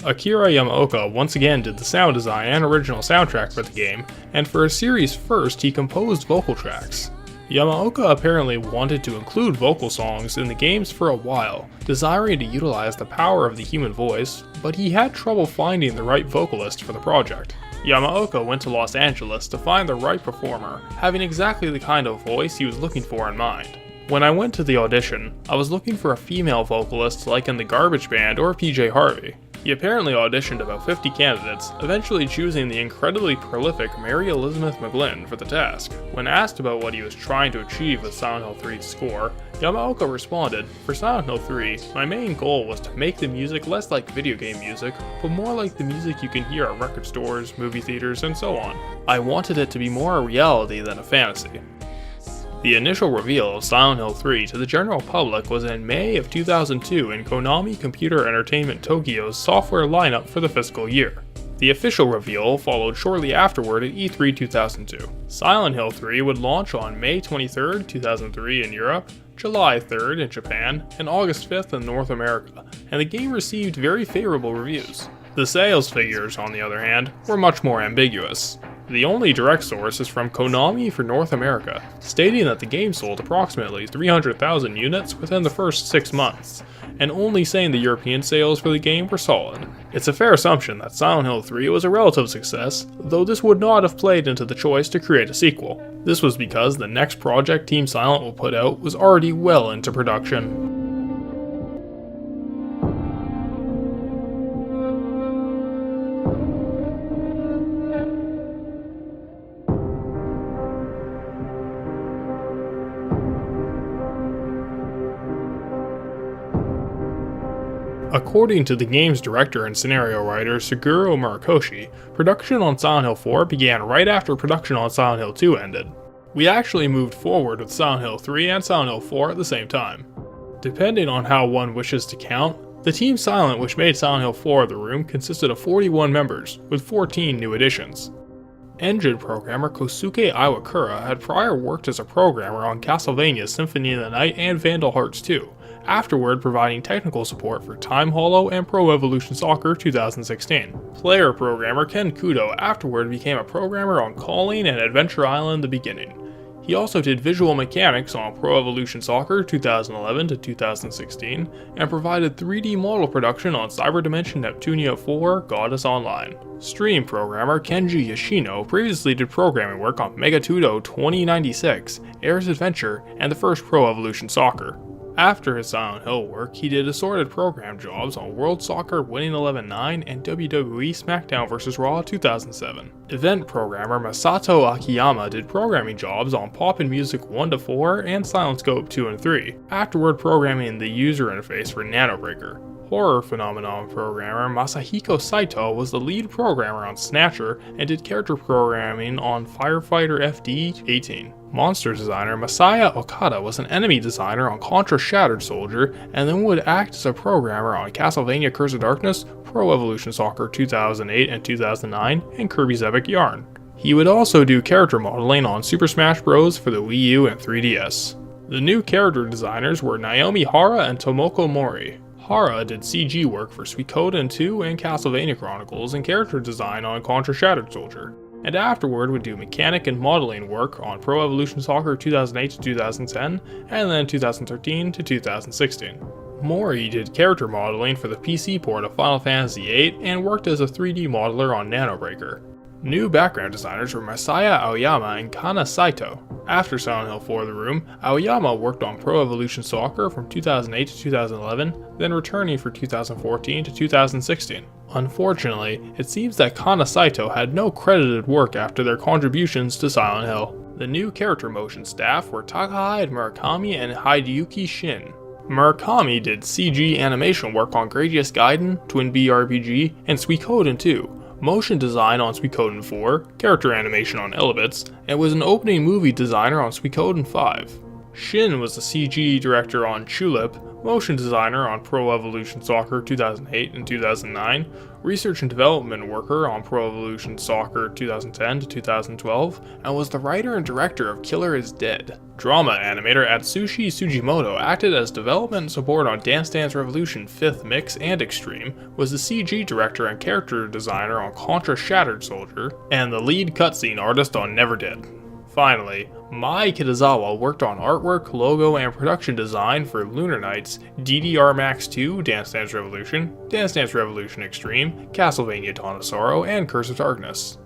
B: Akira Yamaoka once again did the sound design and original soundtrack for the game, and for a series first he composed vocal tracks. Yamaoka apparently wanted to include vocal songs in the games for a while, desiring to utilize the power of the human voice, but he had trouble finding the right vocalist for the project. Yamaoka went to Los Angeles to find the right performer, having exactly the kind of voice he was looking for in mind. When I went to the audition, I was looking for a female vocalist like in the Garbage Band or PJ Harvey. He apparently auditioned about 50 candidates, eventually choosing the incredibly prolific Mary Elizabeth McGlynn for the task. When asked about what he was trying to achieve with Silent Hill 3's score, Yamaoka responded, "For Silent Hill 3, my main goal was to make the music less like video game music, but more like the music you can hear at record stores, movie theaters, and so on. I wanted it to be more a reality than a fantasy." The initial reveal of Silent Hill 3 to the general public was in May of 2002 in Konami Computer Entertainment Tokyo's software lineup for the fiscal year. The official reveal followed shortly afterward at E3 2002. Silent Hill 3 would launch on May 23, 2003 in Europe, July 3rd in Japan, and August 5th in North America, and the game received very favorable reviews. The sales figures, on the other hand, were much more ambiguous. The only direct source is from Konami for North America, stating that the game sold approximately 300,000 units within the first 6 months, and only saying the European sales for the game were solid. It's a fair assumption that Silent Hill 3 was a relative success, though this would not have played into the choice to create a sequel. This was because the next project Team Silent will put out was already well into production. According to the game's director and scenario writer Suguro Murakoshi, production on Silent Hill 4 began right after production on Silent Hill 2 ended. We actually moved forward with Silent Hill 3 and Silent Hill 4 at the same time. Depending on how one wishes to count, the Team Silent which made Silent Hill 4 The Room consisted of 41 members, with 14 new additions. Engine programmer Kosuke Iwakura had prior worked as a programmer on Castlevania Symphony of the Night and Vandal Hearts 2, afterward providing technical support for Time Hollow and Pro Evolution Soccer 2016. Player programmer Ken Kudo afterward became a programmer on Calling and Adventure Island The Beginning. He also did visual mechanics on Pro Evolution Soccer 2011 to 2016, and provided 3D model production on Cyber Dimension Neptunia 4 Goddess Online. Stream programmer Kenji Yoshino previously did programming work on Megatudo 2096, Air's Adventure, and the first Pro Evolution Soccer. After his Silent Hill work, he did assorted program jobs on World Soccer Winning 11-9 and WWE SmackDown vs. Raw 2007. Event programmer Masato Akiyama did programming jobs on Poppin' Music 1-4 and Silent Scope 2 and 3, afterward programming the user interface for Nanobreaker. Horror phenomenon programmer Masahiko Saito was the lead programmer on Snatcher and did character programming on Firefighter FD-18. Monster designer Masaya Okada was an enemy designer on Contra Shattered Soldier, and then would act as a programmer on Castlevania Curse of Darkness, Pro Evolution Soccer 2008 and 2009, and Kirby's Epic Yarn. He would also do character modeling on Super Smash Bros. For the Wii U and 3DS. The new character designers were Naomi Hara and Tomoko Mori. Hara did CG work for Suikoden 2 and Castlevania Chronicles and character design on Contra Shattered Soldier, and afterward would do mechanic and modeling work on Pro Evolution Soccer 2008 to 2010, and then 2013 to 2016. Mori did character modeling for the PC port of Final Fantasy VIII and worked as a 3D modeler on Nanobreaker. New background designers were Masaya Aoyama and Kana Saito. After Silent Hill 4 The Room, Aoyama worked on Pro Evolution Soccer from 2008 to 2011, then returning for 2014 to 2016. Unfortunately, it seems that Kana Saito had no credited work after their contributions to Silent Hill. The new character motion staff were Takahide Murakami and Hideyuki Shin. Murakami did CG animation work on Gradius Gaiden, Twin Bee RPG, and Suikoden 2, motion design on Suikoden 4, character animation on Elebits, and was an opening movie designer on Suikoden 5. Shin was the CG director on Tulip, motion designer on Pro Evolution Soccer 2008 and 2009, research and development worker on Pro Evolution Soccer 2010 to 2012, and was the writer and director of Killer is Dead. Drama animator Atsushi Sugimoto acted as development and support on Dance Dance Revolution 5th Mix and Extreme, was the CG director and character designer on Contra Shattered Soldier, and the lead cutscene artist on Never Did. Finally, Mai Kitazawa worked on artwork, logo, and production design for Lunar Nights, DDR Max 2, Dance Dance Revolution Extreme, Castlevania Dawn of Sorrow, and Curse of Darkness.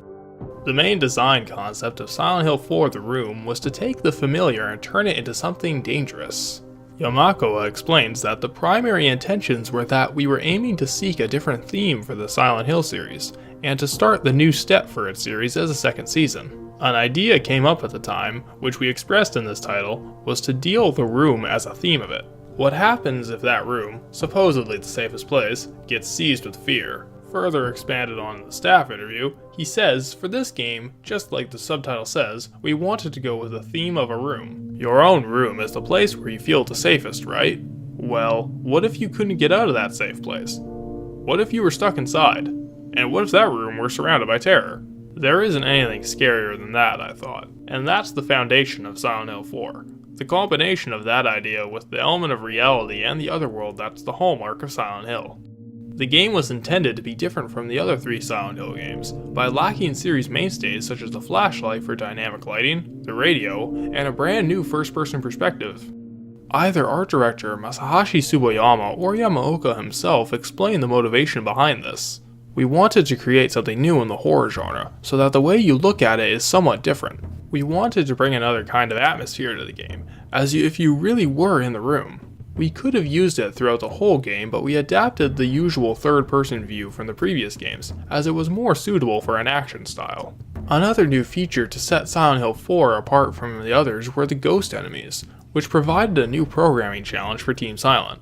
B: The main design concept of Silent Hill 4 The Room was to take the familiar and turn it into something dangerous. Yamakoa explains that the primary intentions were that we were aiming to seek a different theme for the Silent Hill series, and to start the new step for its series as a second season. An idea came up at the time, which we expressed in this title, was to deal the room as a theme of it. What happens if that room, supposedly the safest place, gets seized with fear? Further expanded on in the staff interview, he says, for this game, just like the subtitle says, we wanted to go with the theme of a room. Your own room is the place where you feel the safest, right? Well, what if you couldn't get out of that safe place? What if you were stuck inside? And what if that room were surrounded by terror? There isn't anything scarier than that, I thought. And that's the foundation of Silent Hill 4. The combination of that idea with the element of reality and the otherworld that's the hallmark of Silent Hill. The game was intended to be different from the other 3 Silent Hill games, by lacking series mainstays such as the flashlight for dynamic lighting, the radio, and a brand new first-person perspective. Either art director Masahashi Tsuboyama or Yamaoka himself explained the motivation behind this. We wanted to create something new in the horror genre, so that the way you look at it is somewhat different. We wanted to bring another kind of atmosphere to the game, as if you really were in the room. We could have used it throughout the whole game, but we adapted the usual third-person view from the previous games, as it was more suitable for an action style. Another new feature to set Silent Hill 4 apart from the others were the ghost enemies, which provided a new programming challenge for Team Silent.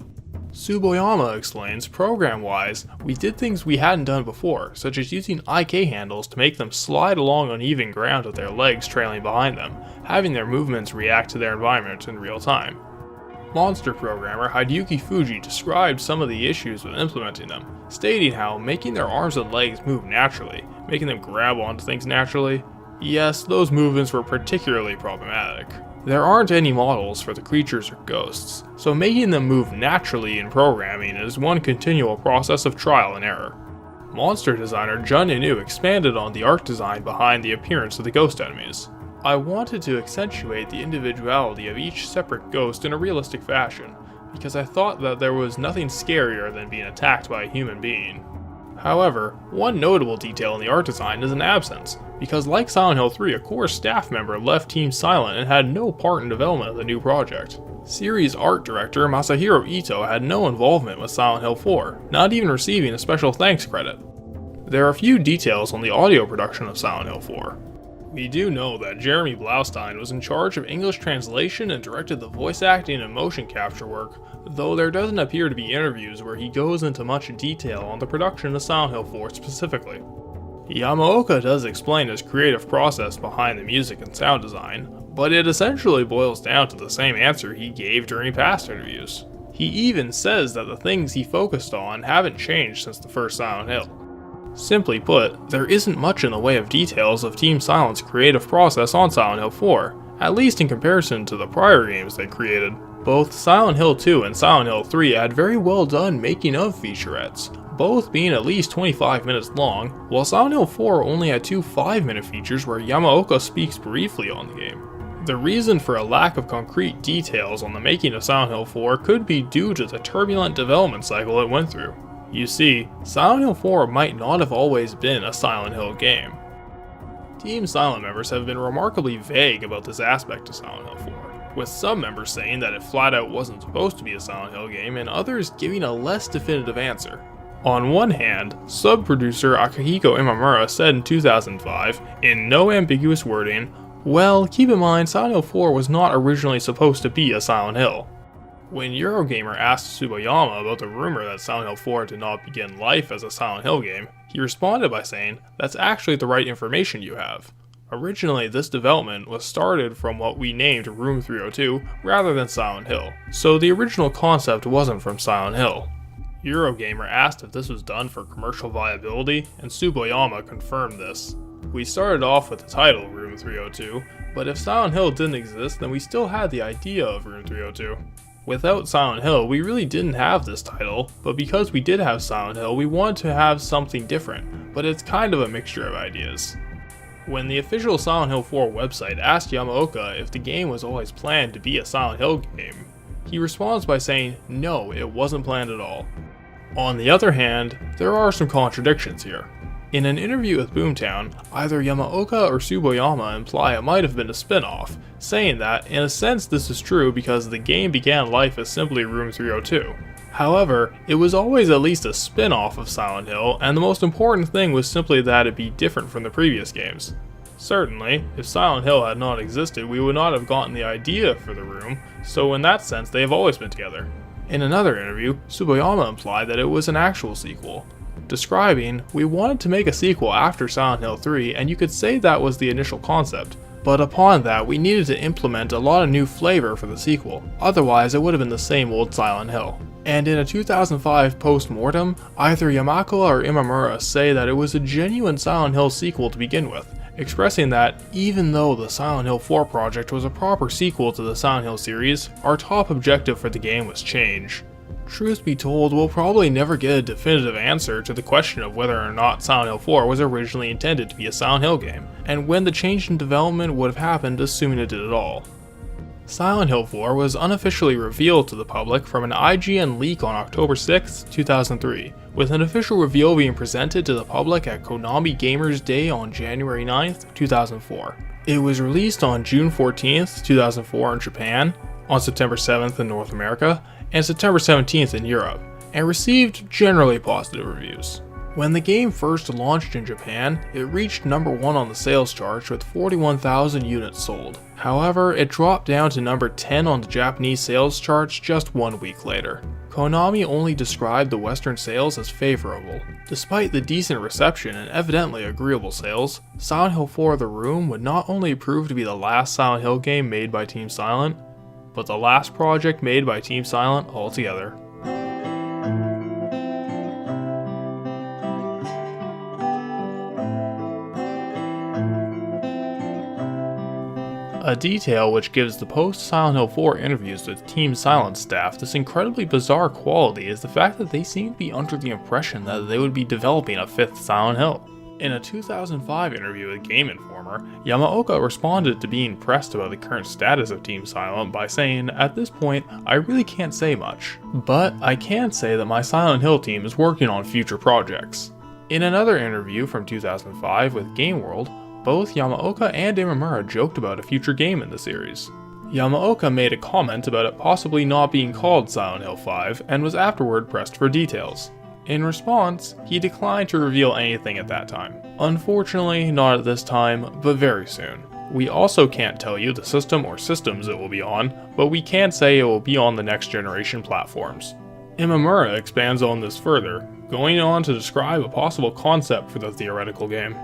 B: Tsuboyama explains, program-wise, we did things we hadn't done before, such as using IK handles to make them slide along uneven ground with their legs trailing behind them, having their movements react to their environment in real time. Monster programmer Hideyuki Fuji described some of the issues with implementing them, stating how making their arms and legs move naturally, making them grab onto things naturally, yes, those movements were particularly problematic. There aren't any models for the creatures or ghosts, so making them move naturally in programming is one continual process of trial and error. Monster designer Jun Inu expanded on the art design behind the appearance of the ghost enemies. I wanted to accentuate the individuality of each separate ghost in a realistic fashion, because I thought that there was nothing scarier than being attacked by a human being. However, one notable detail in the art design is an absence, because like Silent Hill 3, a core staff member left Team Silent and had no part in development of the new project. Series art director Masahiro Ito had no involvement with Silent Hill 4, not even receiving a special thanks credit. There are few details on the audio production of Silent Hill 4. We do know that Jeremy Blaustein was in charge of English translation and directed the voice acting and motion capture work, though there doesn't appear to be interviews where he goes into much detail on the production of Silent Hill 4 specifically. Yamaoka does explain his creative process behind the music and sound design, but it essentially boils down to the same answer he gave during past interviews. He even says that the things he focused on haven't changed since the first Silent Hill. Simply put, there isn't much in the way of details of Team Silent's creative process on Silent Hill 4, at least in comparison to the prior games they created. Both Silent Hill 2 and Silent Hill 3 had very well done making of featurettes, both being at least 25 minutes long, while Silent Hill 4 only had 2 5-minute features where Yamaoka speaks briefly on the game. The reason for a lack of concrete details on the making of Silent Hill 4 could be due to the turbulent development cycle it went through. You see, Silent Hill 4 might not have always been a Silent Hill game. Team Silent members have been remarkably vague about this aspect of Silent Hill 4, with some members saying that it flat out wasn't supposed to be a Silent Hill game and others giving a less definitive answer. On one hand, sub-producer Akihiko Imamura said in 2005, in no ambiguous wording, well, keep in mind Silent Hill 4 was not originally supposed to be a Silent Hill. When Eurogamer asked Tsuboyama about the rumor that Silent Hill 4 did not begin life as a Silent Hill game, he responded by saying, "That's actually the right information you have. Originally, this development was started from what we named Room 302 rather than Silent Hill, so the original concept wasn't from Silent Hill." Eurogamer asked if this was done for commercial viability, and Tsuboyama confirmed this. "We started off with the title Room 302, but if Silent Hill didn't exist, then we still had the idea of Room 302. Without Silent Hill, we really didn't have this title, but because we did have Silent Hill, we wanted to have something different, but it's kind of a mixture of ideas." When the official Silent Hill 4 website asked Yamaoka if the game was always planned to be a Silent Hill game, he responds by saying, "No, it wasn't planned at all." On the other hand, there are some contradictions here. In an interview with Boomtown, either Yamaoka or Tsuboyama imply it might have been a spin-off, saying that, in a sense, this is true because the game began life as simply Room 302. However, it was always at least a spin-off of Silent Hill, and the most important thing was simply that it be different from the previous games. Certainly, if Silent Hill had not existed, we would not have gotten the idea for the room, so in that sense they have always been together. In another interview, Tsuboyama implied that it was an actual sequel, describing, "We wanted to make a sequel after Silent Hill 3, and you could say that was the initial concept. But upon that, we needed to implement a lot of new flavor for the sequel, otherwise it would have been the same old Silent Hill." And in a 2005 post-mortem, either Yamako or Imamura say that it was a genuine Silent Hill sequel to begin with, expressing that, even though the Silent Hill 4 project was a proper sequel to the Silent Hill series, our top objective for the game was change. Truth be told, we'll probably never get a definitive answer to the question of whether or not Silent Hill 4 was originally intended to be a Silent Hill game, and when the change in development would have happened, assuming it did at all. Silent Hill 4 was unofficially revealed to the public from an IGN leak on October 6, 2003, with an official reveal being presented to the public at Konami Gamers Day on January 9, 2004. It was released on June 14, 2004 in Japan, on September 7th in North America, and September 17th in Europe, and received generally positive reviews. When the game first launched in Japan, it reached number 1 on the sales chart with 41,000 units sold. However, it dropped down to number 10 on the Japanese sales charts just 1 week later. Konami only described the Western sales as favorable. Despite the decent reception and evidently agreeable sales, Silent Hill 4 The Room would not only prove to be the last Silent Hill game made by Team Silent, but the last project made by Team Silent altogether. A detail which gives the post-Silent Hill 4 interviews with Team Silent staff this incredibly bizarre quality is the fact that they seem to be under the impression that they would be developing a 5th Silent Hill. In a 2005 interview with Game Informer, Yamaoka responded to being pressed about the current status of Team Silent by saying, "At this point, I really can't say much, but I can say that my Silent Hill team is working on future projects." In another interview from 2005 with Game World, both Yamaoka and Imamura joked about a future game in the series. Yamaoka made a comment about it possibly not being called Silent Hill 5 and was afterward pressed for details. In response, he declined to reveal anything at that time. Unfortunately, not at this time, but very soon. We also can't tell you the system or systems it will be on, but we can say it will be on the next generation platforms. Imamura expands on this further, going on to describe a possible concept for the theoretical game.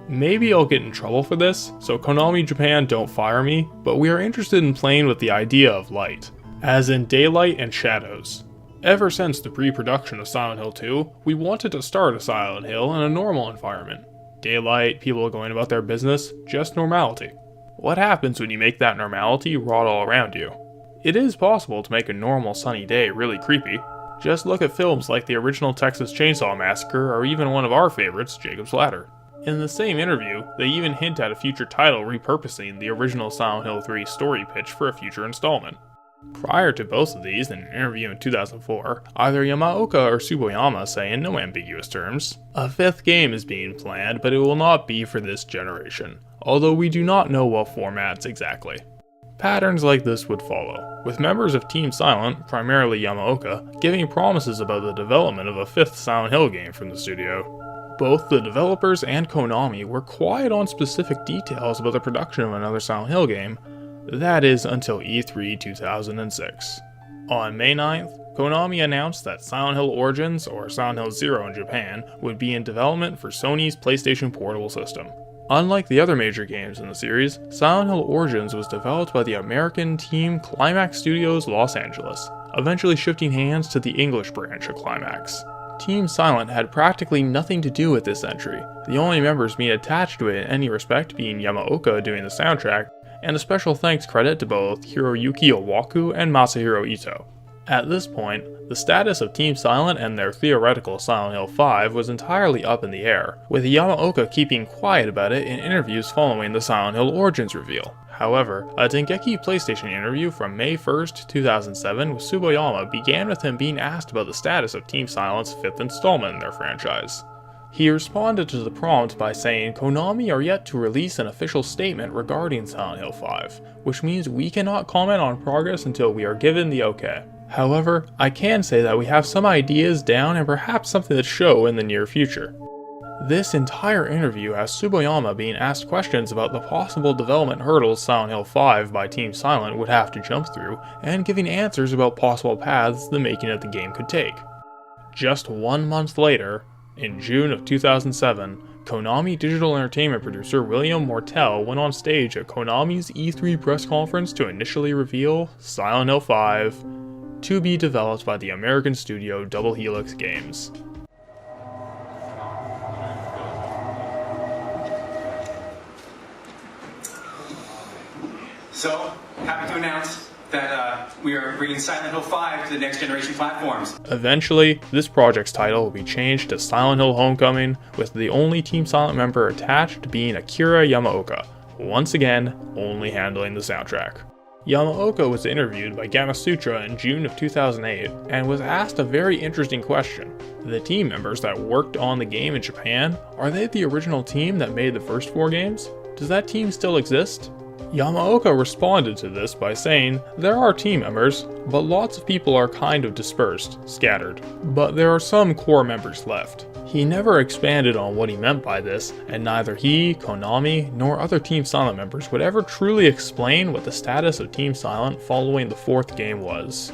B: "Maybe I'll get in trouble for this, so Konami Japan don't fire me, but we are interested in playing with the idea of light, as in daylight and shadows. Ever since the pre-production of Silent Hill 2, we wanted to start a Silent Hill in a normal environment. Daylight, people going about their business, just normality. What happens when you make that normality rot all around you? It is possible to make a normal sunny day really creepy. Just look at films like the original Texas Chainsaw Massacre or even one of our favorites, Jacob's Ladder." In the same interview, they even hint at a future title repurposing the original Silent Hill 3 story pitch for a future installment. Prior to both of these, in an interview in 2004, either Yamaoka or Tsuboyama say in no ambiguous terms, "A 5th game is being planned, but it will not be for this generation, although we do not know what formats exactly." Patterns like this would follow, with members of Team Silent, primarily Yamaoka, giving promises about the development of a 5th Silent Hill game from the studio. Both the developers and Konami were quiet on specific details about the production of another Silent Hill game, that is until E3 2006. On May 9th, Konami announced that Silent Hill Origins, or Silent Hill 0 in Japan, would be in development for Sony's PlayStation Portable system. Unlike the other major games in the series, Silent Hill Origins was developed by the American team Climax Studios Los Angeles, eventually shifting hands to the English branch of Climax. Team Silent had practically nothing to do with this entry, the only members being attached to it in any respect being Yamaoka doing the soundtrack, and a special thanks credit to both Hiroyuki Owaku and Masahiro Ito. At this point, the status of Team Silent and their theoretical Silent Hill 5 was entirely up in the air, with Yamaoka keeping quiet about it in interviews following the Silent Hill Origins reveal. However, a Dengeki PlayStation interview from May 1st, 2007 with Tsuboyama began with him being asked about the status of Team Silent's 5th installment in their franchise. He responded to the prompt by saying Konami are yet to release an official statement regarding Silent Hill 5, which means we cannot comment on progress until we are given the okay. However, I can say that we have some ideas down and perhaps something to show in the near future. This entire interview has Tsuboyama being asked questions about the possible development hurdles Silent Hill 5 by Team Silent would have to jump through, and giving answers about possible paths the making of the game could take. Just 1 month later, in June of 2007, Konami digital entertainment producer William Mortel went on stage at Konami's E3 press conference to initially reveal Silent Hill 5, to be developed by the American studio Double Helix Games.
C: So, happy to announce that we are bringing Silent Hill 5 to the next generation platforms.
B: Eventually, this project's title will be changed to Silent Hill Homecoming, with the only Team Silent member attached being Akira Yamaoka, once again, only handling the soundtrack. Yamaoka was interviewed by Gamasutra in June of 2008 and was asked a very interesting question. The team members that worked on the game in Japan, are they the original team that made the first 4 games? Does that team still exist? Yamaoka responded to this by saying, there are team members, but lots of people are kind of dispersed, scattered, but there are some core members left. He never expanded on what he meant by this, and neither he, Konami, nor other Team Silent members would ever truly explain what the status of Team Silent following the 4th game was.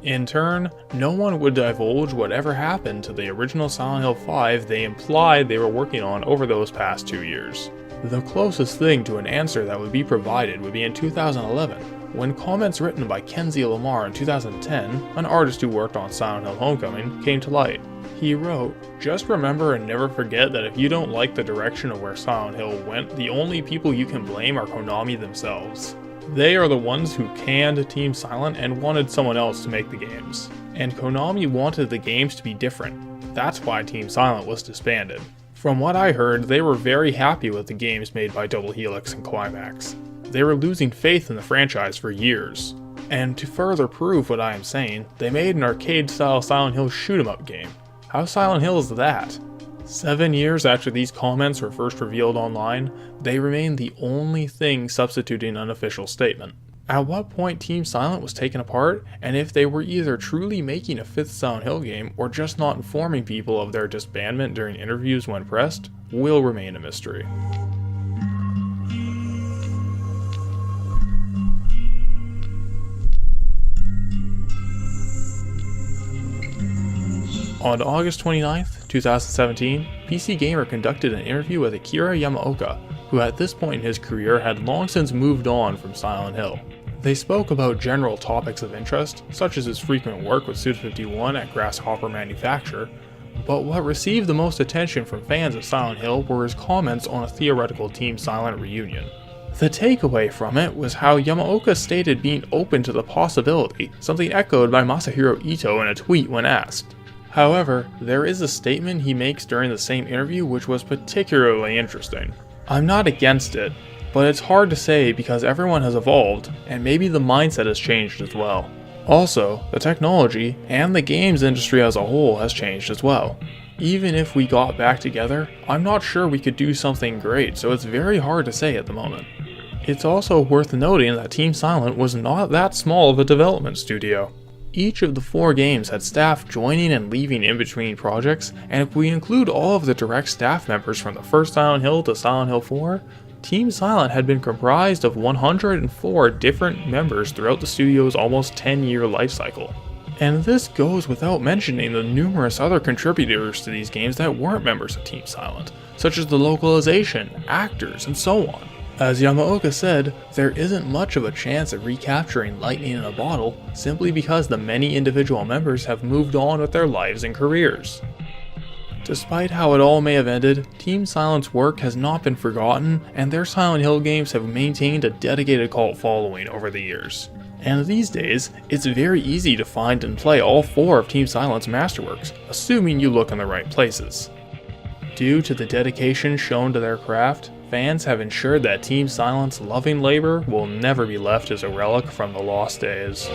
B: In turn, no one would divulge whatever happened to the original Silent Hill 5 they implied they were working on over those past 2 years. The closest thing to an answer that would be provided would be in 2011, when comments written by Kenzie Lamar in 2010, an artist who worked on Silent Hill Homecoming, came to light. He wrote, "Just remember and never forget that if you don't like the direction of where Silent Hill went, the only people you can blame are Konami themselves. They are the ones who canned Team Silent and wanted someone else to make the games. And Konami wanted the games to be different. That's why Team Silent was disbanded. From what I heard, they were very happy with the games made by Double Helix and Climax. They were losing faith in the franchise for years. And to further prove what I am saying, they made an arcade-style Silent Hill shoot-'em-up game. How Silent Hill is that? 7 years after these comments were first revealed online, they remain the only thing substituting an official statement. At what point Team Silent was taken apart, and if they were either truly making a 5th Silent Hill game or just not informing people of their disbandment during interviews when pressed, will remain a mystery. On August 29th, 2017, PC Gamer conducted an interview with Akira Yamaoka, who at this point in his career had long since moved on from Silent Hill. They spoke about general topics of interest, such as his frequent work with Suda51 at Grasshopper Manufacture, but what received the most attention from fans of Silent Hill were his comments on a theoretical Team Silent reunion. The takeaway from it was how Yamaoka stated being open to the possibility, something echoed by Masahiro Ito in a tweet when asked. However, there is a statement he makes during the same interview which was particularly interesting. "I'm not against it, but it's hard to say because everyone has evolved, and maybe the mindset has changed as well. Also, the technology and the games industry as a whole has changed as well. Even if we got back together, I'm not sure we could do something great, so it's very hard to say at the moment." It's also worth noting that Team Silent was not that small of a development studio. Each of the 4 games had staff joining and leaving in between projects, and if we include all of the direct staff members from the first Silent Hill to Silent Hill 4, Team Silent had been comprised of 104 different members throughout the studio's almost 10-year lifecycle. And this goes without mentioning the numerous other contributors to these games that weren't members of Team Silent, such as the localization, actors, and so on. As Yamaoka said, there isn't much of a chance of recapturing lightning in a bottle simply because the many individual members have moved on with their lives and careers. Despite how it all may have ended, Team Silent's work has not been forgotten, and their Silent Hill games have maintained a dedicated cult following over the years. And these days, it's very easy to find and play all 4 of Team Silent's masterworks, assuming you look in the right places. Due to the dedication shown to their craft, fans have ensured that Team Silent's loving labor will never be left as a relic from the lost days.